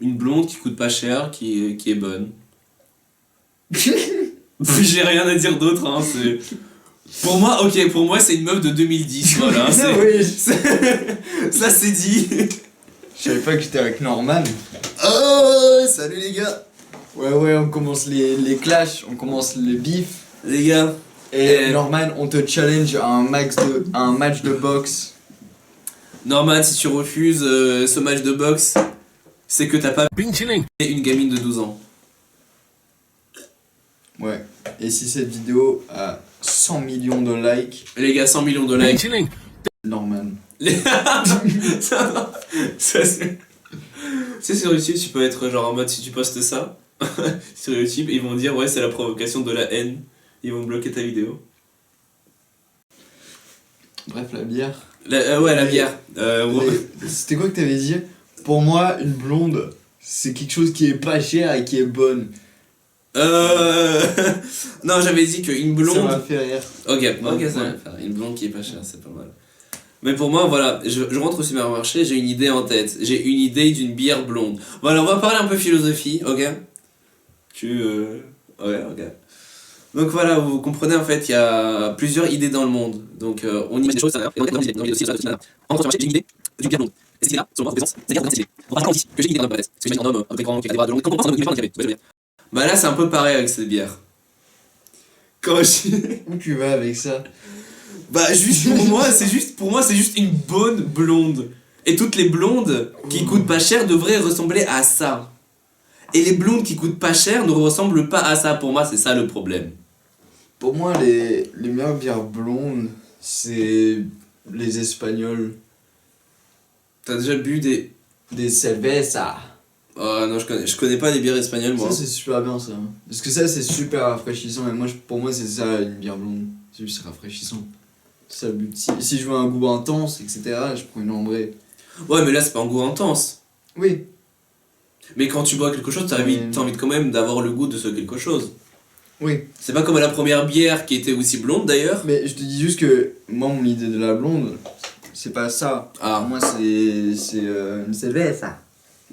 une blonde qui coûte pas cher, qui est bonne. J'ai rien à dire d'autre, hein. Pour moi, c'est une meuf de 2010, voilà. Oui. Ça, c'est dit. Je savais pas que j'étais avec Norman. Oh, salut les gars. Ouais, on commence les clashs, on commence les bifs. Les gars. Et Norman, on te challenge à un match de boxe. Norman, si tu refuses ce match de boxe, c'est que t'as pas une gamine de 12 ans. Ouais. Et si cette vidéo a 100 millions de likes, Les gars, 100 millions de likes. Norman. Ça, c'est... Tu sais, sur YouTube, tu peux être genre en mode si tu postes ça sur YouTube, ils vont dire ouais, c'est la provocation de la haine. Ils vont bloquer ta vidéo. Bref, la bière. Ouais, la bière. Ouais. C'était quoi que t'avais dit? Pour moi, une blonde, c'est quelque chose qui est pas cher et qui est bonne. Non, j'avais dit qu'une Ça blonde. m'a fait rire. Ok, ça Ouais. va le faire. Une blonde qui est pas chère, c'est pas mal. Mais pour moi, voilà, je rentre au supermarché, j'ai une idée en tête. J'ai une idée d'une bière blonde. Voilà, on va parler un peu philosophie, ok? Ouais, ok. Donc voilà, vous comprenez en fait, il y a plusieurs idées dans le monde. Donc on imagine des choses, et on est dans les idées. En fait, j'ai une idée d'une bière blonde. Et c'est là, selon moi, en présence, c'est-à-dire cette idée. On va parler que j'ai une idée dans ma tête. Parce que j'imagine un homme, un très grand, qui a des bras de long, comme on pense à un homme qui a des bras de long. Bah là, c'est un peu pareil avec cette bière. Quand je... Où tu vas avec ça? Bah juste pour moi c'est juste une bonne blonde. Et toutes les blondes qui coûtent pas cher devraient ressembler à ça. Et les blondes qui coûtent pas cher ne ressemblent pas à ça. Pour moi, c'est ça le problème. Pour moi, les meilleures bières blondes, c'est les Espagnols. T'as déjà bu des... Des cervezas. Oh non, je connais pas les bières espagnoles moi. Ça, c'est super bien, ça. Parce que ça, c'est super rafraîchissant. Et moi, pour moi, c'est ça, une bière blonde. C'est juste rafraîchissant. C'est ça le but. Si je veux un goût intense, etc., je prends une ambrée. Ouais, mais là c'est pas un goût intense. Oui. Mais quand tu bois quelque chose, t'as envie quand même d'avoir le goût de ce quelque chose. Oui. C'est pas comme la première bière qui était aussi blonde d'ailleurs. Mais je te dis juste que moi, mon idée de la blonde, c'est pas ça. Ah. Moi, c'est une cerveza.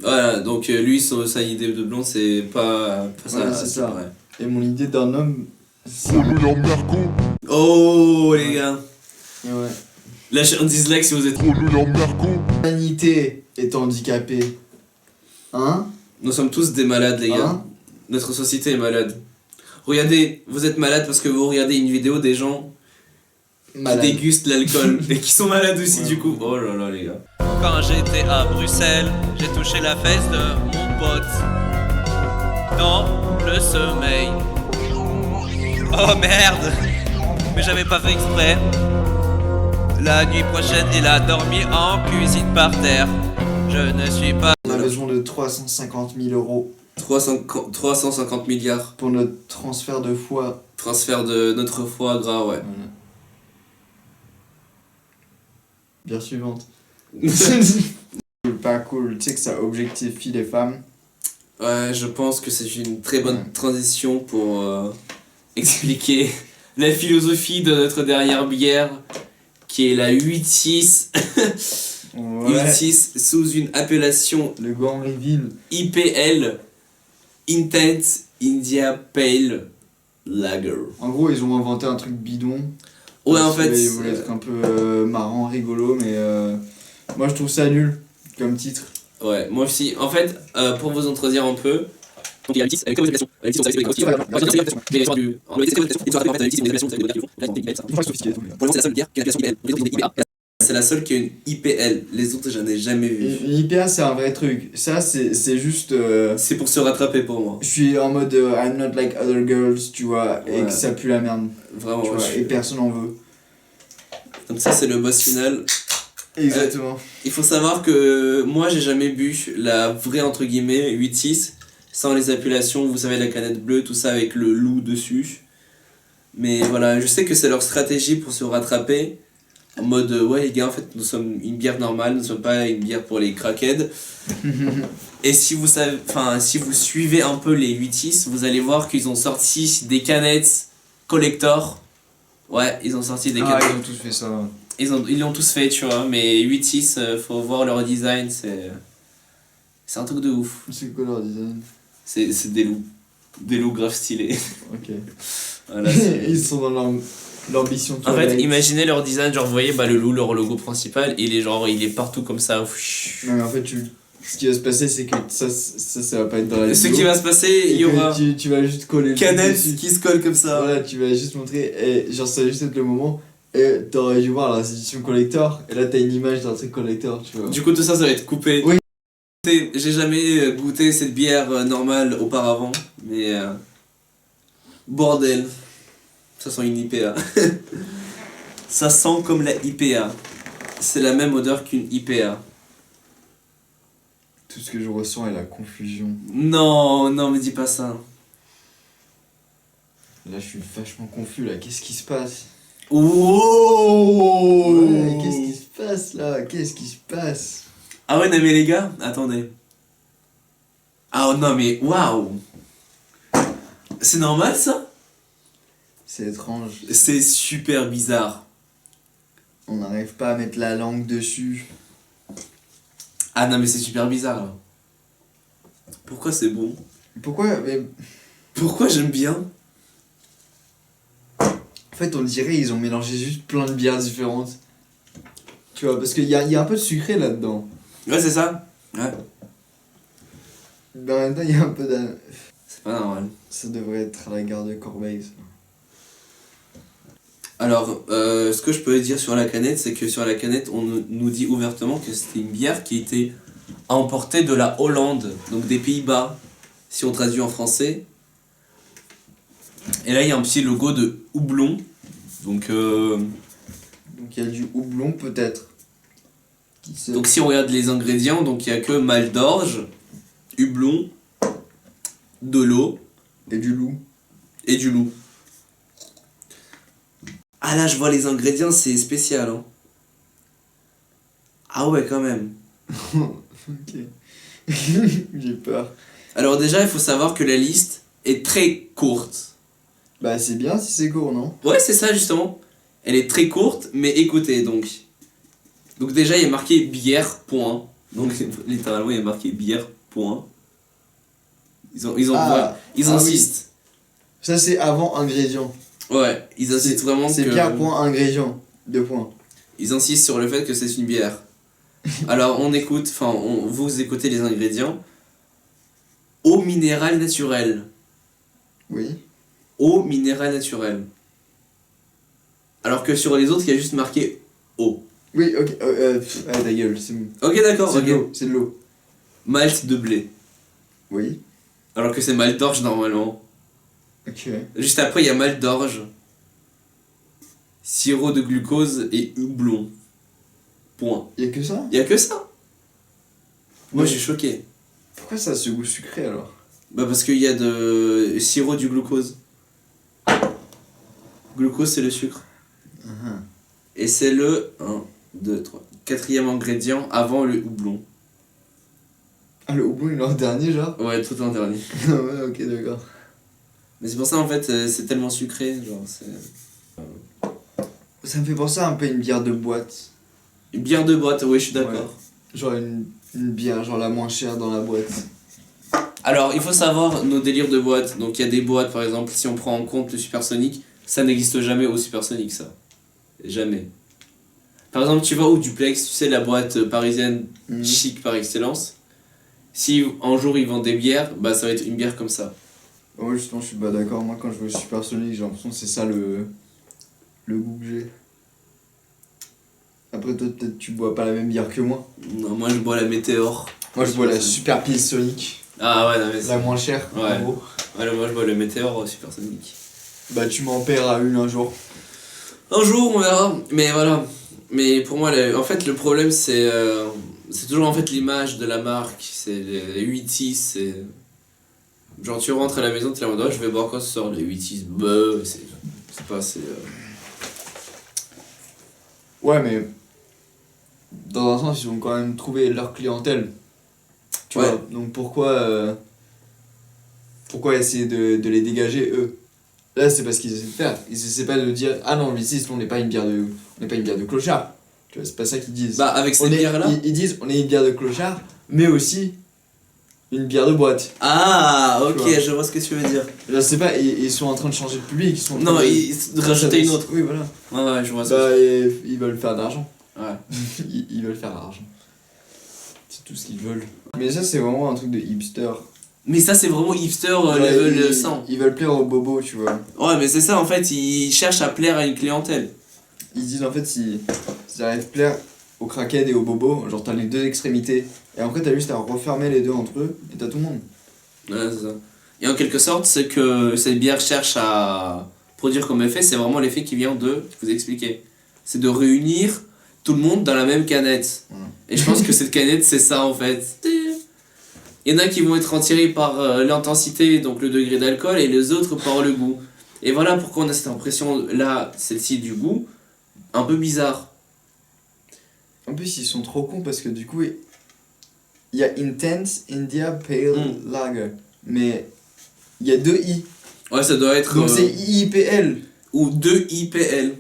Voilà, donc lui, sa idée de blonde, c'est pas ça. Voilà, c'est ça. vrai. Et mon idée d'un homme, c'est... Oh les gars, Et ouais. lâchez un dislike si vous êtes... L'humanité est handicapée. Hein? Nous sommes tous des malades les gars. Hein? Notre société est malade. Regardez, vous êtes malade parce que vous regardez une vidéo des gens Malade. qui dégustent l'alcool et qui sont malades aussi Ouais. du coup. Oh là là les gars. Quand j'étais à Bruxelles, j'ai touché la fesse de mon pote dans le sommeil. Oh merde, mais j'avais pas fait exprès. La nuit prochaine, il a dormi en cuisine par terre. Je ne suis pas... On a besoin de 350 000 euros 350 milliards. pour notre transfert de foie. Transfert de notre foie gras, ouais. Voilà. Bière suivante. Pas cool, tu sais que ça objectifie les femmes. Ouais, je pense que c'est une très bonne Ouais. transition pour expliquer la philosophie de notre dernière bière, qui est la 8-6. Ouais. 8-6 sous une appellation Le grand reveal. IPL, Intense India Pale Lager. En gros, ils ont inventé un truc bidon. Ouais, en Parce que fait, ils voulaient être un peu marrant, rigolo, mais moi je trouve ça nul comme titre. ouais, moi aussi. En fait, pour vous introduire un peu, donc il y a l'UTIS avec comme appellation. L'UTIS, on sait que c'est mais les gens du. En l'UTIS, c'est quoi l'appellation? En fait, l'UTIS, c'est une appellation, vous savez, le gars qui le font. Pour le moment, c'est la seule bière qui a l'appellation IPL. Les autres, ils ont des IPA. C'est la seule qui a une IPL. Les autres, j'en ai jamais vu. Une IPA, c'est un vrai truc. Ça, c'est juste. C'est pour se rattraper pour moi. Je suis en mode I'm not like other girls, tu vois, et Ouais. que ça pue la merde. Vraiment, Tu ouais, vois, je suis- et personne en veut. Donc, ça, c'est le boss final. Exactement. Il faut savoir que moi, j'ai jamais bu la vraie, entre guillemets, 8-6, sans les appellations, vous savez, la canette bleue, tout ça avec le loup dessus. Mais voilà, je sais que c'est leur stratégie pour se rattraper. En mode, ouais, les gars, en fait, nous sommes une bière normale, nous ne sommes pas une bière pour les crackheads. Et si vous savez, enfin, si vous suivez un peu les 8-6, vous allez voir qu'ils ont sorti des canettes collector. Ouais, ils ont sorti des Ah, canettes. ils ont tous fait ça. Ils l'ont tous fait, tu vois, mais 8-6, faut voir leur design, c'est un truc de ouf. C'est quoi leur design? C'est des loups. Des loups grave stylés. Ok. Voilà, c'est- Ils sont dans leur mission. En fait, imaginez leur design, genre vous voyez bah, le loup, leur logo principal, il est partout comme ça. Non, mais en fait, ce qui va se passer, c'est que ça va pas être dans la Ce vidéo. qui va se passer, Et il y que aura tu vas juste coller le truc canette dessus. qui se colle comme ça. Voilà, tu vas juste montrer, et genre ça va juste être le moment, et t'aurais dû voir la édition collector, et là t'as une image d'un truc collector, tu vois. Du coup, tout ça, ça va être coupé. Oui. J'ai jamais goûté cette bière normale auparavant, mais bordel, ça sent une IPA. Ça sent comme la IPA. C'est la même odeur qu'une IPA. Tout ce que je ressens est la confusion. Non, non, me dis pas ça. Là je suis vachement confus là, qu'est-ce qui se passe? Wow. Ouais, qu'est-ce qui se passe là? Qu'est-ce qui se passe? Ah ouais, non mais les gars, attendez. Ah non mais waouh. C'est normal ça? C'est étrange, C'est super bizarre. on n'arrive pas à mettre la langue dessus. Ah non mais c'est super bizarre là. Pourquoi c'est bon? Pourquoi? Mais Pourquoi j'aime bien? en fait on dirait ils ont mélangé juste plein de bières différentes. Tu vois, parce qu'il y a un peu de sucré là-dedans. Ouais c'est ça. Ouais. Mais en même temps il y a un peu de... C'est pas normal. Ça devrait être à la gare de Corbeil ça. Alors, ce que je peux dire sur la canette, c'est que sur la canette, on nous dit ouvertement que c'était une bière qui était importée de la Hollande, donc des Pays-Bas, si on traduit en français. Et là, il y a un petit logo de houblon. Donc Donc il y a du houblon peut-être. Qui sait? si on regarde les ingrédients, donc il n'y a que mal d'orge, houblon, de l'eau Et du loup. et du loup. Ah là, je vois les ingrédients, c'est spécial. Hein. Ah ouais, quand même. Ok. J'ai peur. Alors déjà, il faut savoir que la liste est très courte. Bah c'est bien si c'est court, non? Ouais, c'est ça justement. Elle est très courte, mais écoutez donc. Donc déjà, il y a marqué bière, point. Donc littéralement, il y a marqué bière, point. Ils Ah, ils ah insistent. Ça c'est avant ingrédient. Ouais, ils insistent vraiment C'est que... bière point ingrédient. 2 points. Ils insistent sur le fait que c'est une bière. Alors on écoute, vous écoutez les ingrédients. Eau minérale naturelle. Oui. Eau minérale naturelle. Alors que sur les autres, il y a juste marqué eau. Oui, ok. Ta gueule, c'est bon. Ok, d'accord, C'est ok. de l'eau. C'est de l'eau. Malt de blé. Oui. Alors que c'est malt d'orge normalement. Ok. Juste après, il y a malt d'orge, sirop de glucose et houblon. Point. Y'a que ça? Y a que ça. Moi, Ouais. je suis choqué. Pourquoi ça a ce goût sucré alors? Bah, parce qu'il y a de sirop du glucose. Glucose, c'est le sucre. Et c'est le 1, 2, 3, quatrième ingrédient avant le houblon. Ah, le houblon il est en dernier, genre? Ouais, tout en dernier. Ouais, ok, d'accord. Mais c'est pour ça, en fait, c'est tellement sucré. Genre, c'est. Ça me fait penser un peu à une bière de boîte. Une bière de boîte, ouais, je suis d'accord. Ouais. Genre une bière, genre la moins chère dans la boîte. Alors, il faut savoir nos délires de boîtes. Donc, il y a des boîtes, par exemple, si on prend en compte le supersonique, ça n'existe jamais au supersonique, ça. Jamais. Par exemple, tu vas au Duplex, tu sais, la boîte parisienne chic par excellence. Si un jour ils vendent des bières, bah ça va être une bière comme ça. Ouais, justement, je suis pas d'accord. Moi, quand je vais au Supersonic, j'ai l'impression que c'est ça le goût que j'ai. Après, toi, peut-être tu bois pas la même bière que moi. Non, moi je bois la Météor. Moi, je bois la Super Pils Sonic, Ah ouais, non, mais la moins chère, Ouais. en gros. ouais, moi je bois le Météor au supersonique. Bah, tu m'en paieras une un jour. Un jour on verra, mais voilà. Mais pour moi, en fait, le problème c'est toujours en fait l'image de la marque. C'est les 8-6, c'est. Genre tu rentres à la maison, t'es là en mode, oh, je vais boire quoi ce soir, les 8-6, bah, c'est pas assez. Ouais, mais dans un sens, ils ont quand même trouvé leur clientèle. Tu Ouais. vois, donc pourquoi essayer de les dégager eux? Là, c'est parce qu'ils essaient de faire. Ils essaient pas de dire ah non, ici, on n'est pas une bière de clochard. Tu vois, c'est pas ça qu'ils disent. Bah, avec cette bière-là. Ils disent on est une bière de clochard, mais aussi une bière de boîte. Ah, ok, Tu vois. je vois ce que tu veux dire. Je sais pas, ils sont en train de changer de public. Ils sont en train Non, de- ils rajouter une autre. Oui, voilà. Ouais, je vois ça. Bah, ils veulent faire d'argent. Ouais. Ils veulent faire d'argent. C'est tout ce qu'ils veulent. Mais ça, c'est vraiment un truc de hipster. Mais ça, c'est vraiment hipster Ouais, level 100. ils veulent plaire aux bobos, tu vois. Ouais, mais c'est ça, en fait, ils cherchent à plaire à une clientèle. Ils disent en fait, s'ils arrivent à plaire aux crackheads et aux bobos, genre t'as les deux extrémités. Et après, t'as juste à refermer les deux entre eux et t'as tout le monde. Ouais, c'est ça. Et en quelque sorte, ce que cette bière cherche à produire comme effet, c'est vraiment l'effet qui vient de vous expliquer. C'est de réunir tout le monde dans la même canette. Voilà. Et je pense que cette canette, c'est ça en fait. Il y en a qui vont être attirés par l'intensité, donc le degré d'alcool, et les autres par le goût. Et voilà pourquoi on a cette impression là, celle-ci du goût, un peu bizarre. En plus, ils sont trop cons parce que du coup, il y a Intense India Pale Lager. Mais il y a deux I. Ouais, ça doit être. Donc c'est IIPL. Ou 2 IPL.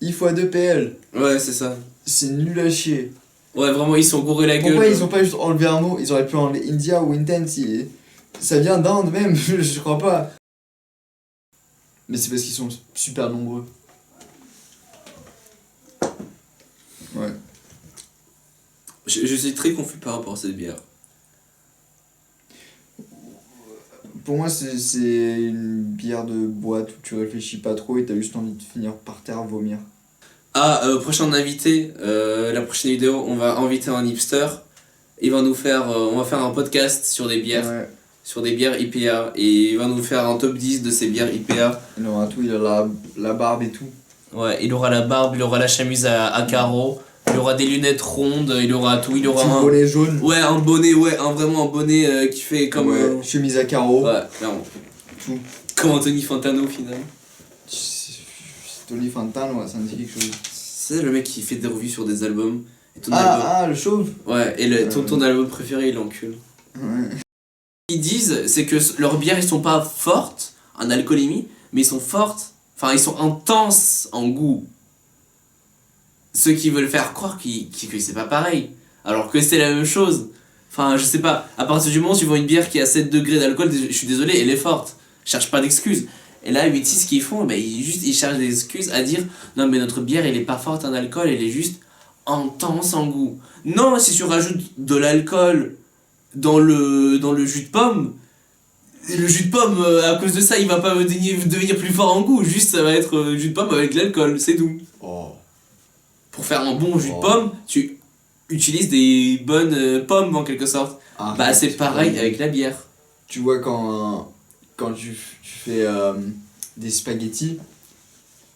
I x 2 PL. Ouais, c'est ça. C'est nul à chier. Ouais, vraiment, ils sont gourés la gueule. Pourquoi ils ont pas juste enlevé un mot? Ils auraient pu enlever India ou Intense. Ça vient d'Inde même, je crois pas. Mais c'est parce qu'ils sont super nombreux. Ouais. Je suis très confus par rapport à cette bière. Pour moi, c'est une bière de boîte où tu réfléchis pas trop et t'as juste envie de finir par terre, vomir. Ah, prochain invité, la prochaine vidéo, on va inviter un hipster. Il va nous faire, on va faire un podcast sur des bières, Ouais. sur des bières IPA, et il va nous faire un top 10 de ces bières IPA. Il aura tout, il a la barbe et tout. Ouais, il aura la barbe, il aura la chemise à carreaux, il aura des lunettes rondes, il aura tout, il aura Petit un... bonnet jaune. Ouais, un bonnet, vraiment un bonnet qui fait comme... Ouais, chemise à carreaux. Ouais, clairement. Tout. Comme Anthony Fantano, finalement. C'est Tony Fantano, ouais, ça me dit quelque chose. C'est le mec qui fait des revues sur des albums. Et ton album... Ah, le chauve. Ouais, et ton album préféré, il l'encule. Ouais. Ils disent, c'est que leurs bières, ils sont pas fortes en alcoolémie, mais ils sont fortes, enfin, ils sont intenses en goût. Ceux qui veulent faire croire que c'est pas pareil, alors que c'est la même chose. Enfin, je sais pas, à partir du moment où tu vois une bière qui a 7 degrés d'alcool, je suis désolé, elle est forte. Je cherche pas d'excuses. Et là, 8-6, ce qu'ils font, ben, ils cherchent des excuses à dire non, mais notre bière, elle est pas forte en alcool, elle est juste intense en goût. Non, si tu rajoutes de l'alcool dans le jus de pomme, le jus de pomme, à cause de ça, il va pas devenir plus fort en goût, juste ça va être jus de pomme avec de l'alcool, c'est tout. Oh. pour faire un bon jus de Oh. pomme, tu utilises des bonnes pommes en quelque sorte. Bah c'est pareil avec la bière. Tu vois, quand tu fais des spaghettis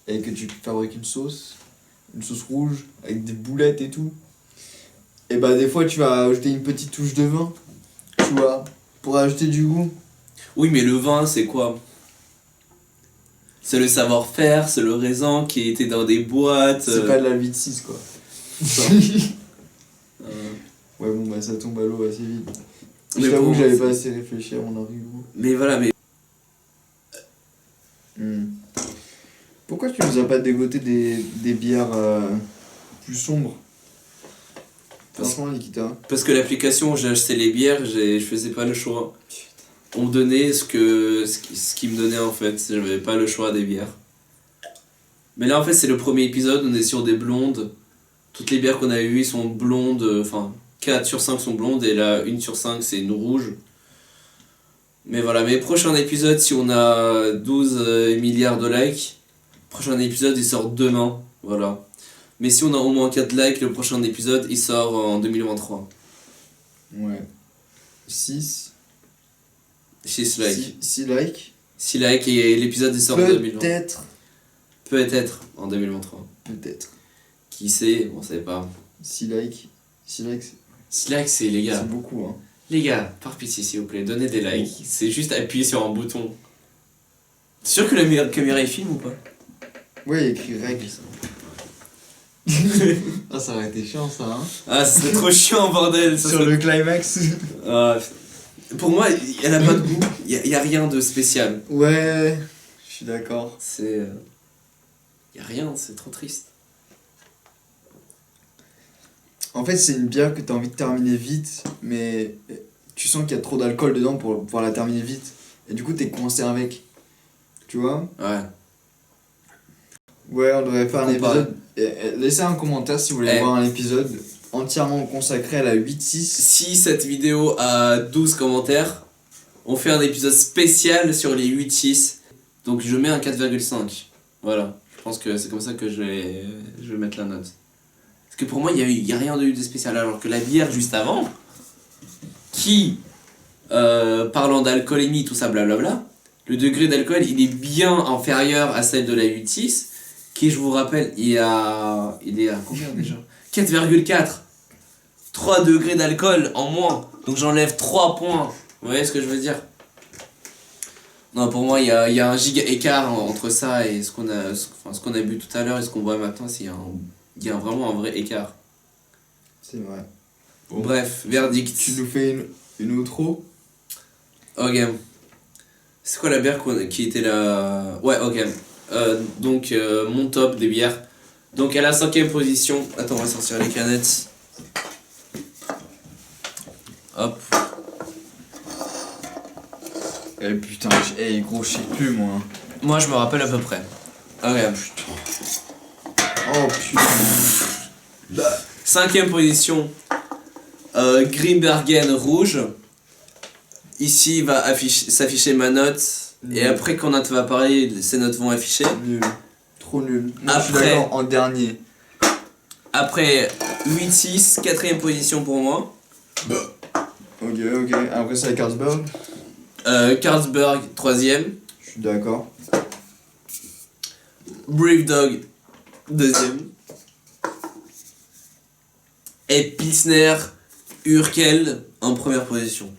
et que tu fabriques une sauce rouge avec des boulettes et tout, et bah des fois tu vas ajouter une petite touche de vin, tu vois, pour ajouter du goût. Oui, mais le vin, c'est quoi? C'est le savoir-faire, c'est le raisin qui était dans des boîtes. C'est pas de la vie de 6 quoi. Ça. Ouais, bon, bah ça tombe à l'eau assez vite. Mais Je t'avoue bon, que j'avais c'est- pas assez réfléchi à mon argument. Mais voilà, mais Pourquoi tu nous as pas dégoté des bières plus sombres? Franchement, Nikita. parce que l'application où j'ai acheté les bières, je faisais pas le choix. On me donnait ce qui me donnait en fait, j'avais pas le choix des bières. Mais là en fait c'est le premier épisode, on est sur des blondes. Toutes les bières qu'on a eues ils sont blondes, enfin 4 sur 5 sont blondes et là 1 sur 5 c'est une rouge. Mais voilà, mais prochain épisode si on a 12 milliards de likes, prochain épisode il sort demain, voilà. Mais si on a au moins 4 likes, le prochain épisode il sort en 2023. Ouais. 6. 6 likes. 6 likes. 6 likes et l'épisode il sort en 2023. Peut-être. Peut-être en 2023. Peut-être. Qui sait, on sait pas. 6 likes. 6 likes, 6 likes c'est les gars. c'est beaucoup, hein. Les gars, par pitié s'il vous plaît, donnez des likes. C'est juste appuyer sur un bouton. T'es sûr que la caméra est filme ou pas? Ouais, il y a écrit règles. Ah, ça aurait été chiant ça, hein. Ah c'est trop chiant bordel ça Sur serait- le climax. Ah, pour moi, elle a pas de goût, y a rien de spécial. Ouais, je suis d'accord. C'est... y a rien, c'est trop triste. En fait, c'est une bière que t'as envie de terminer vite, mais tu sens qu'il y a trop d'alcool dedans pour pouvoir la terminer vite. Et du coup, t'es coincé avec. Tu vois? Ouais. Ouais, on devrait faire un Comparé. épisode. Laissez un commentaire si vous voulez Eh. voir un épisode entièrement consacré à la 8-6. Si cette vidéo a 12 commentaires, on fait un épisode spécial sur les 8-6. Donc je mets un 4,5. Voilà. Je pense que c'est comme ça que je vais mettre la note. Parce que pour moi, il y a rien de spécial. Alors que la bière juste avant, qui, parlant d'alcoolémie, tout ça, blablabla, le degré d'alcool, il est bien inférieur à celle de la 8-6, qui, je vous rappelle, il est à combien déjà 4,4. 3 degrés d'alcool en moins. Donc j'enlève 3 points. Vous voyez ce que je veux dire? Non, pour moi, il y a un giga écart entre ça et ce qu'on a bu tout à l'heure et ce qu'on voit maintenant. Il y a vraiment un vrai écart. C'est vrai. Bref, verdict. Tu nous fais une outro? Ok. C'est quoi la bière qui était là? Ouais, ok. Donc, mon top des bières. Donc, à la 5ème position. Attends, on va sortir les canettes. Hop. Eh putain, gros, je sais plus moi. Moi, je me rappelle à peu près. Ok. Oh putain. 5ème position. Grimbergen rouge. Ici va s'afficher ma note. Et après, quand Nat va parler, ces notes vont afficher. Nul. Trop nul. Moi, je suis Après- d'accord, en dernier. Après, 8-6, 4ème position pour moi. Ok. Après, c'est la Carlsberg. Carlsberg, 3ème. Je suis d'accord. Brave Dog, 2ème. Et Pilsner Urquell en première position.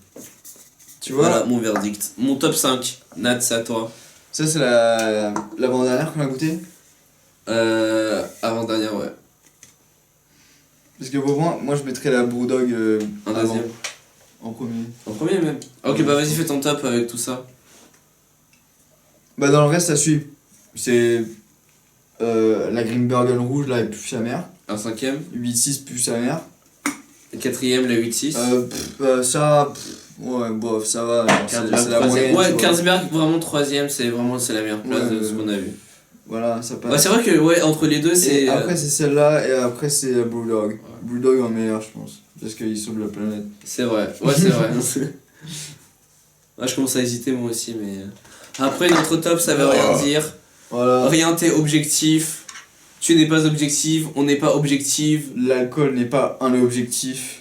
Tu vois, Voilà mon verdict. Mon top 5. Nat, c'est à toi. ça c'est l'avant-dernière qu'on a goûté. Avant-dernière, ouais. Parce que pour moi je mettrais la Brewdog En avant, deuxième. en premier. En premier même. Ok, bah vas-y, fais ton top avec tout ça. Bah dans le reste ça suit. C'est la Grimbergen rouge là, elle pue sa mère. Un 5ème. 8-6 pue sa mère. Et 4ème, la 8-6. Ça, ouais, bof, ça va. genre, c'est Carlsberg, la 3ème. moyenne. Ouais, tu vois. Carlsberg, vraiment 3ème, c'est la meilleure place Ouais, de ce qu'on a vu. Voilà, ça passe. Ouais, c'est vrai que ouais, entre les deux, c'est. Et après c'est celle-là et après c'est la Brewdog. Brewdog en meilleur je pense. Parce qu'ils sauvent la planète. C'est vrai, ouais, c'est vrai. Ouais, je commence à hésiter moi aussi, mais. Après, notre top, ça veut rien dire. Voilà. Orienté objectif. Tu n'es pas objective, on n'est pas objective. L'alcool n'est pas un objectif.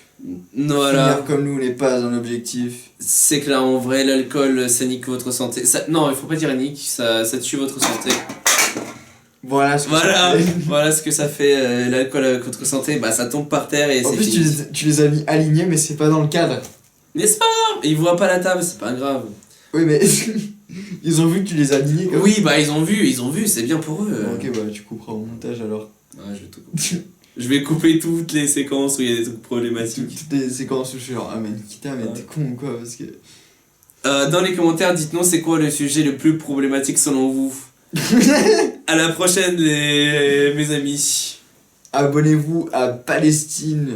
Voilà. Finir comme nous n'est pas un objectif. C'est que là, en vrai, l'alcool, ça nique votre santé. Non, il faut pas dire nique, ça tue votre santé. Voilà ce que Voilà, ça fait. voilà ce que ça fait, l'alcool avec votre santé. Bah, ça tombe par terre et En c'est plus, fini. tu les as mis alignés, mais c'est pas dans le cadre. Mais c'est pas grave, ils voient pas la table, c'est pas grave. Oui, mais ils ont vu que tu les as alignés. Comme... Oui, bah, ils ont vu, c'est bien pour eux. Ok, bah tu couperas au montage alors. Ouais, je vais tout couper. Je vais couper toutes les séquences où il y a des trucs problématiques. Toutes les séquences où je suis genre, ah, mais Nikita, mais Ouais. t'es con ou quoi? Parce que. Dans les commentaires, dites-nous c'est quoi le sujet le plus problématique selon vous. À la prochaine, mes amis. Abonnez-vous à Palestine.